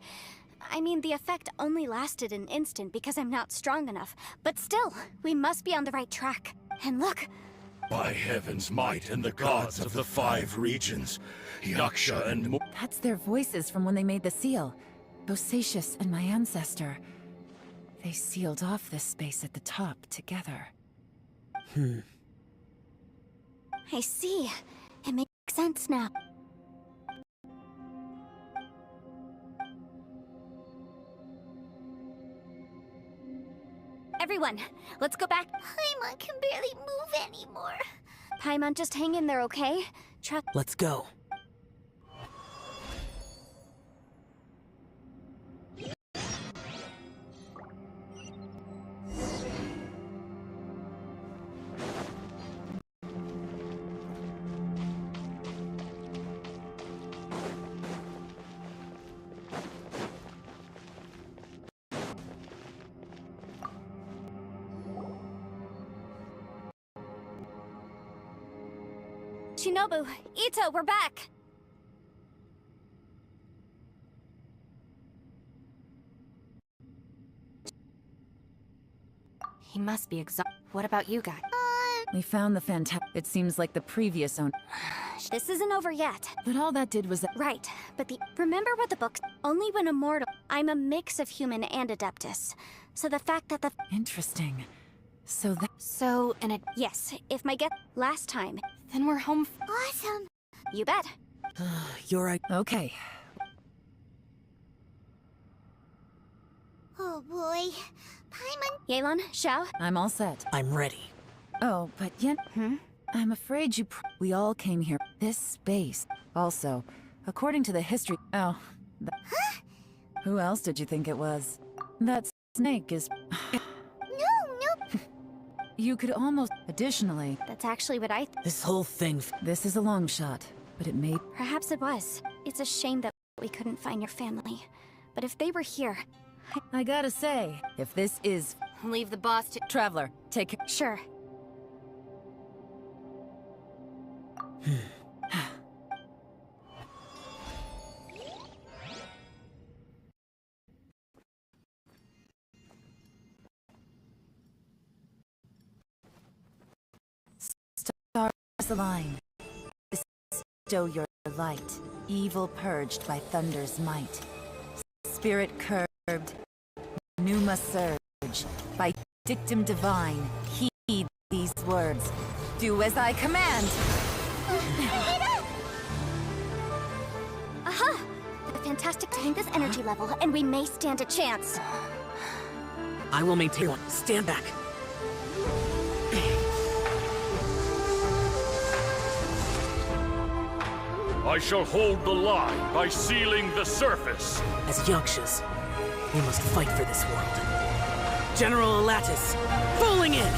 D: I mean, the effect only lasted an instant because I'm not strong enough. But still, we must be on the right track. And look!
E: By heaven's might and the gods of the 5 regions, Yaksha and
C: That's their voices from when they made the seal. Bosacius and my ancestor. They sealed off this space at the top together.
D: I see. It makes sense now. Everyone, let's go back.
H: Paimon can barely move anymore.
D: Paimon, just hang in there, okay?
I: Let's go.
D: Shinobu, Ito, we're back!
A: He must be exhausted. What about you guys?
C: We found the It seems like the previous owner.
D: This isn't over yet.
C: But all that did was...
D: Right, but remember what the book... Only when immortal... I'm a mix of human and Adeptus. So the fact that the...
C: Interesting.
D: Yes, if my guess... Last time...
A: Then we're home.
H: Awesome!
D: You bet.
I: You're right.
C: Okay.
H: Oh boy. Paimon...
D: Yelan, Xiao?
C: I'm all set.
I: I'm ready.
C: Oh, but yet... I'm afraid we all came here. This space. Also, according to the history... Oh. Who else did you think it was? That snake is...
H: No.
C: You could almost... Additionally...
D: That's actually what I...
I: This whole thing...
C: This is a long shot, but it may...
D: Perhaps it was. It's a shame that we couldn't find your family. But if they were here...
C: I gotta say, if this is...
A: Leave the boss to...
C: Traveler, take care.
D: Sure.
C: Stars align. Bestow your light. Evil purged by thunder's might. Spirit curbed. Pneuma surge. By dictum divine. Heed these words. Do as I command!
D: Aha! The fantastic tank this energy level, and we may stand a chance.
I: I will maintain one. Stand back.
J: I shall hold the line by sealing the surface.
I: As Yakshas, we must fight for this world. General Alatus, falling in!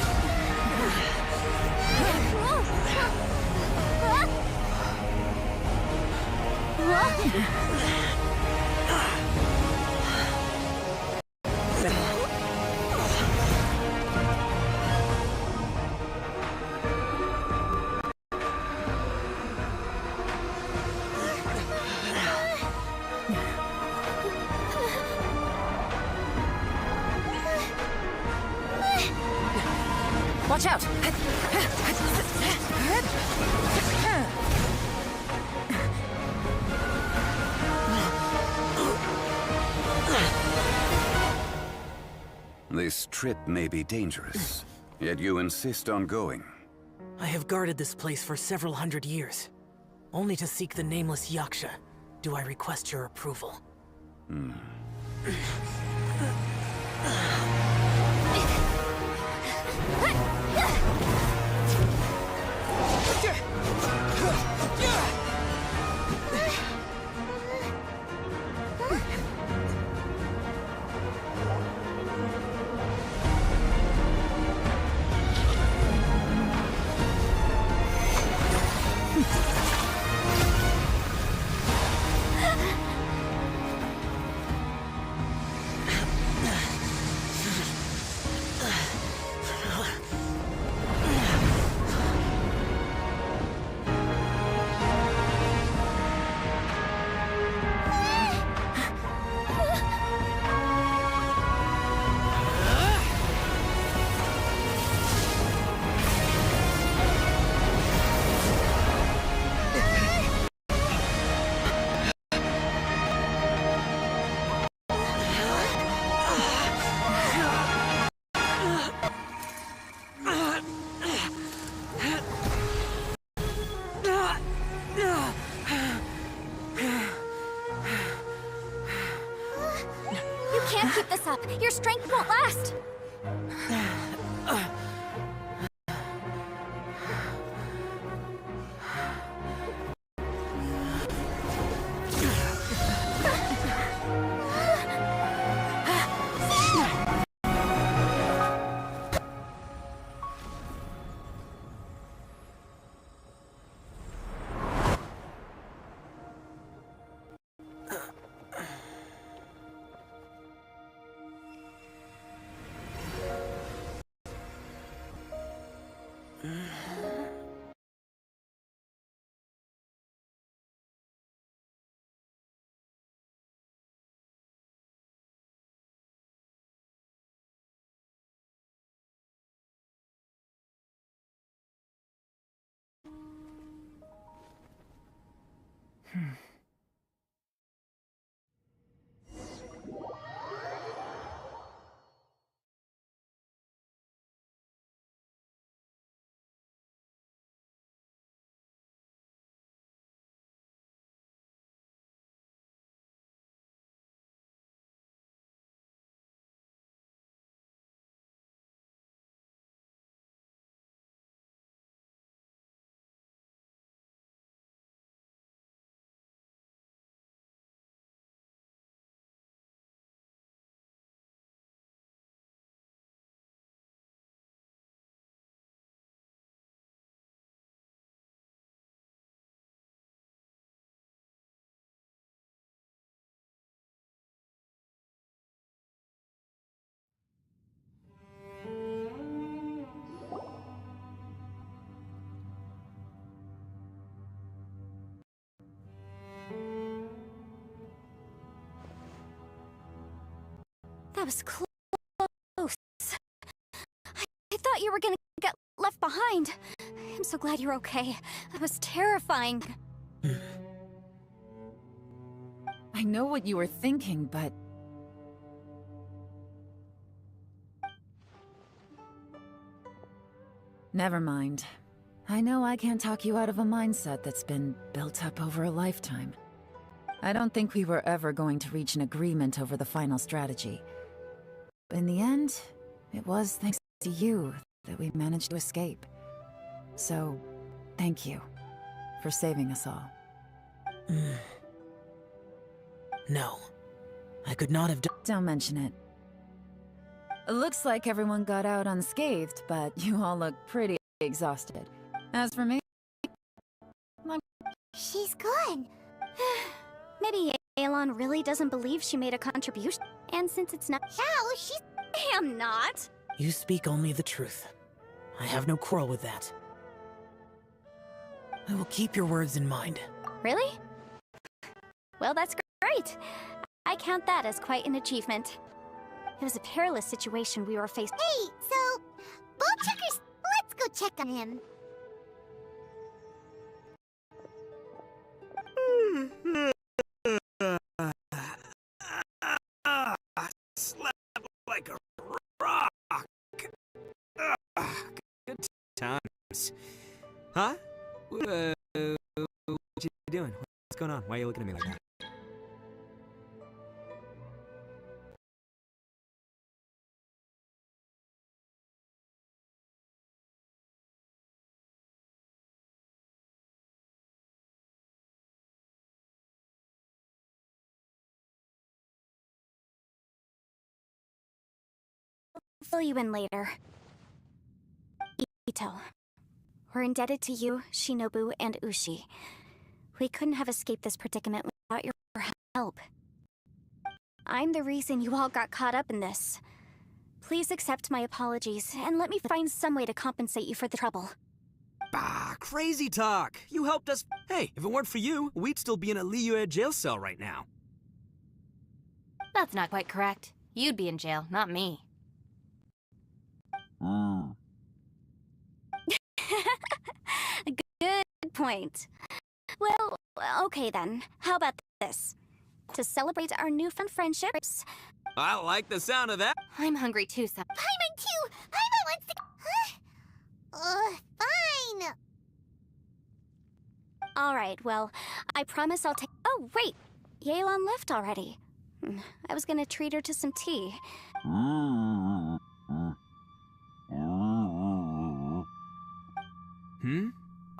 C: Watch out!
K: This trip may be dangerous, yet you insist on going.
I: I have guarded this place for several hundred years, only to seek the nameless Yaksha. Do I request your approval?
D: Can't keep this up. Your strength won't last. That was close. I thought you were gonna get left behind. I'm so glad you're okay. That was terrifying.
C: I know what you were thinking, but... Never mind. I know I can't talk you out of a mindset that's been built up over a lifetime. I don't think we were ever going to reach an agreement over the final strategy. In the end, it was thanks to you that we managed to escape. So, thank you for saving us all.
I: No. I could not have done—
C: Don't mention it. It looks like everyone got out unscathed, but you all look pretty exhausted. As for me...
H: She's gone.
D: Maybe Aelon really doesn't believe she made a contribution. And since it's not—
H: How? She's...
D: I am not!
I: You speak only the truth. I have no quarrel with that. I will keep your words in mind.
D: Really? Well, that's great. I count that as quite an achievement. It was a perilous situation we were faced.
H: Hey, so... Ball checkers... on him.
B: Slept like a rock. Good times. Huh? What you doing? What's going on? Why are you looking at me like that?
D: Fill you in later. Ito, we're indebted to you, Shinobu, and Ushi. We couldn't have escaped this predicament without your help. I'm the reason you all got caught up in this. Please accept my apologies, and let me find some way to compensate you for the trouble.
B: Bah, crazy talk. You helped us. Hey, if it weren't for you, we'd still be in a Liyue jail cell right now.
A: That's not quite correct. You'd be in jail, not me.
D: Good point. Well, okay then. How about this? To celebrate our newfound friendships...
B: I like the sound of that.
A: I'm hungry too, so...
H: Paimon too! Paimon wants to... Huh? Fine!
D: Alright, well, I promise I'll take... Oh, wait! Yelan left already. I was gonna treat her to some tea.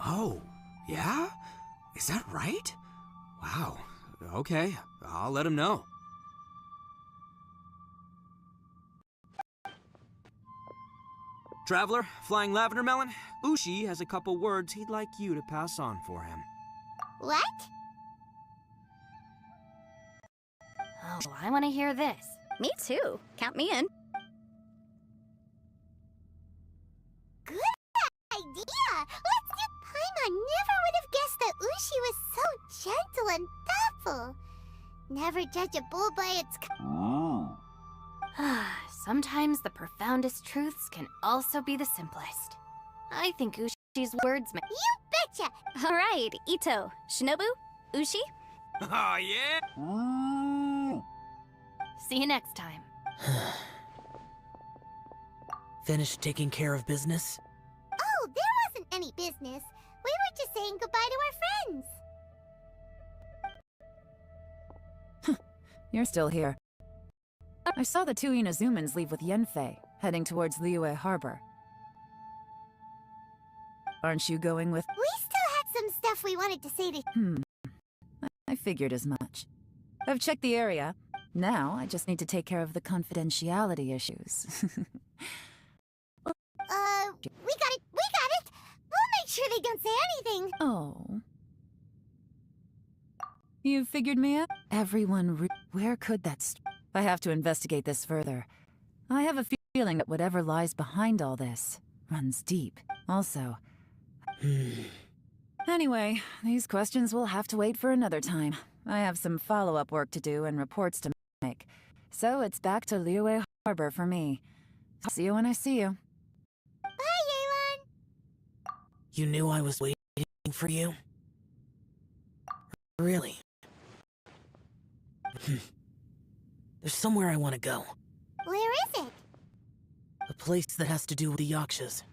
B: Oh, yeah? Is that right? Wow. Okay, I'll let him know. Traveler, flying lavender melon, Ushi has a couple words he'd like you to pass on for him.
H: What?
A: Oh, I want to hear this.
D: Me too. Count me in.
H: Good idea! Let's do... Paimon never would have guessed that Ushi was so gentle and thoughtful. Never judge a bull by its...
A: Sometimes the profoundest truths can also be the simplest. I think Ushi's words may...
H: You betcha!
D: Alright, Ito, Shinobu, Ushi?
B: Oh, yeah?
A: See you next time.
I: Finished taking care of business?
H: Oh, there wasn't any business. We were just saying goodbye to our friends.
C: You're still here. I saw the two Inazumans leave with Yenfei, heading towards Liyue Harbor. Aren't you going with...
H: We still had some stuff we wanted to say to...
C: I figured as much. I've checked the area. Now, I just need to take care of the confidentiality issues.
H: We got it! We'll make sure they don't say anything!
C: Oh. You figured me out? Everyone where could that I have to investigate this further. I have a feeling that whatever lies behind all this runs deep. Also... Anyway, these questions will have to wait for another time. I have some follow-up work to do and reports to make. So it's back to Liyue Harbor for me. I'll see you when I see you.
H: Bye, Yelan!
I: You knew I was waiting for you? Really? There's somewhere I want to go.
H: Where is it?
I: A place that has to do with the Yakshas.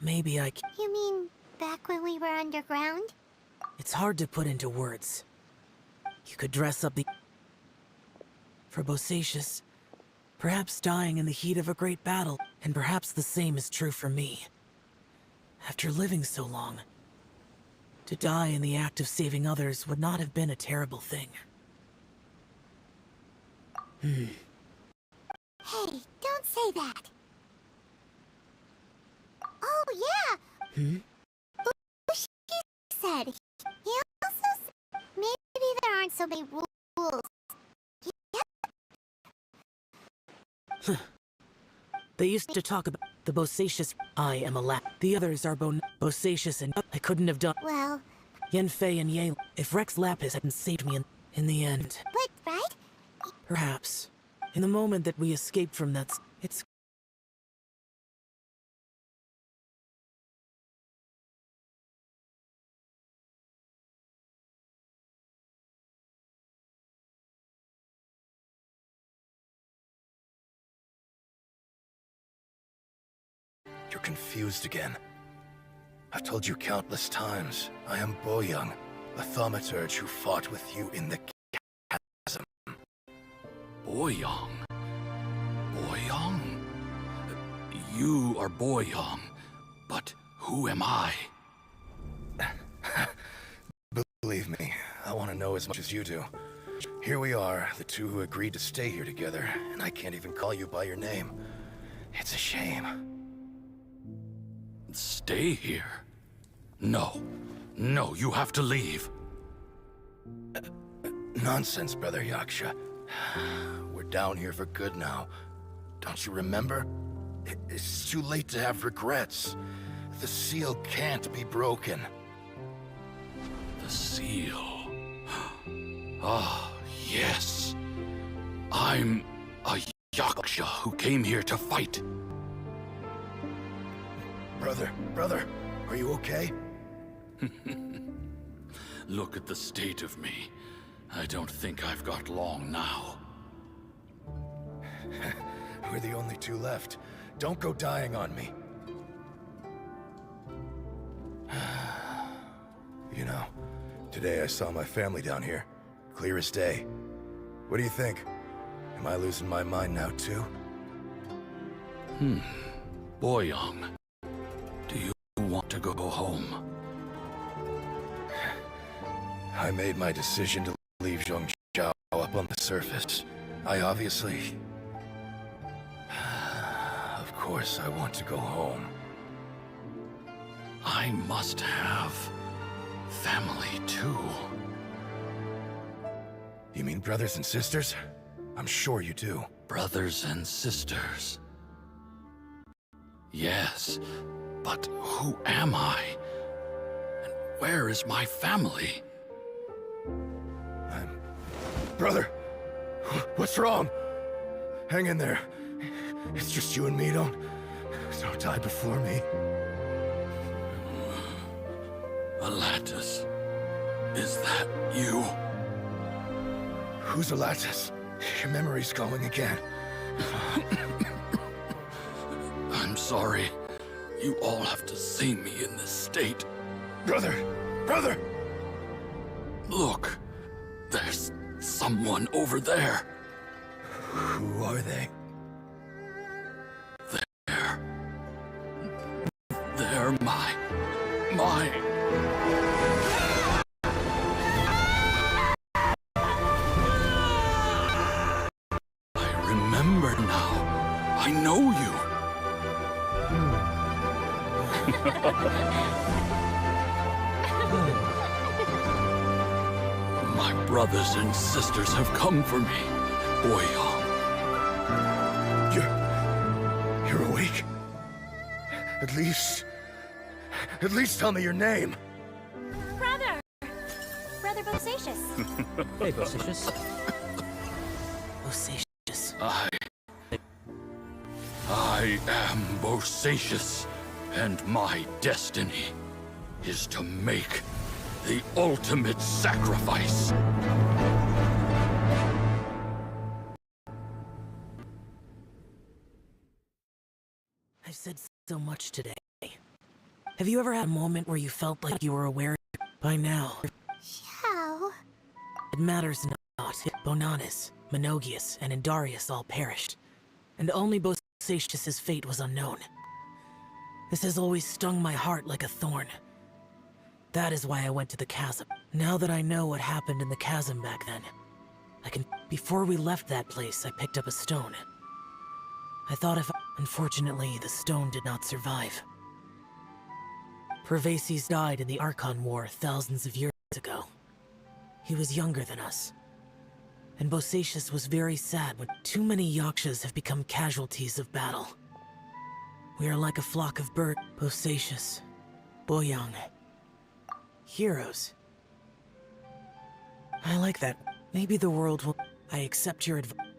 I: Maybe I can...
H: You mean back when we were underground?
I: It's hard to put into words. You could dress up the... For Bosacius, Perhaps dying in the heat of a great battle, and perhaps the same is true for me. After living so long, to die in the act of saving others would not have been a terrible thing.
H: Hey, don't say that. Oh, yeah. She said. He also said maybe there aren't so many rules.
I: They used to talk about the bosacious. I am a lad. The others are bosacious, and I couldn't have done.
H: Well,
I: Yenfei and Ye. If Rex Lapis hadn't saved me in the end.
H: but, right?
I: Perhaps. In the moment that we escaped from that, it's...
E: You're confused again. I've told you countless times, I am Boyoung, the thaumaturge who fought with you in the chasm.
J: Boyoung? Boyoung? You are Boyoung, but who am I?
E: Believe me, I want to know as much as you do. Here we are, the two who agreed to stay here together, and I can't even call you by your name. It's a shame.
J: Stay here? No. No, you have to leave.
E: Nonsense, Brother Yaksha. We're down here for good now. Don't you remember? It's too late to have regrets. The seal can't be broken.
J: The seal. Ah, yes. I'm a Yaksha who came here to fight.
E: Brother, are you okay?
J: Look at the state of me. I don't think I've got long now.
E: We're the only two left. Don't go dying on me. You know, today I saw my family down here. Clear as day. What do you think? Am I losing my mind now too?
J: Boyoung, do you want to go home?
E: I made my decision to leave Zhongzhou up on the surface. I obviously... Of course I want to go home.
J: I must have family too.
E: You mean brothers and sisters? I'm sure you do.
J: Brothers and sisters. Yes, but who am I? And where is my family?
E: Brother! What's wrong? Hang in there. It's just you and me, don't die before me.
J: Alatus, is that you?
E: Who's Alatus? Your memory's going again.
J: I'm sorry. You all have to see me in this state.
E: Brother!
J: Look, there's someone over there.
E: Who are they?
J: They're my... I remember now. I know you. My brothers and sisters have come for me, Boyoung.
E: You're awake? At least tell me your name.
D: Brother Bosacious.
I: Hey, Bosacious. Bosacious.
J: I am Bosacious, and my destiny is to make the ultimate sacrifice.
I: I've said so much today. Have you ever had a moment where you felt like you were aware by now?
H: Chào.
I: It matters not. Bonanis, Menogius, and Indarius all perished. and only Bosatius's fate was unknown. This has always stung my heart like a thorn. That is why I went to the chasm. Now that I know what happened in the chasm back then, I can... Before we left that place, I picked up a stone. I thought if... Unfortunately, the stone did not survive. Pervases died in the Archon War thousands of years ago. He was younger than us. And Bosatius was very sad when too many Yakshas have become casualties of battle. We are like a flock of birds. Bosatius, Boyang. Heroes. I like that. Maybe the world will... I accept your advice.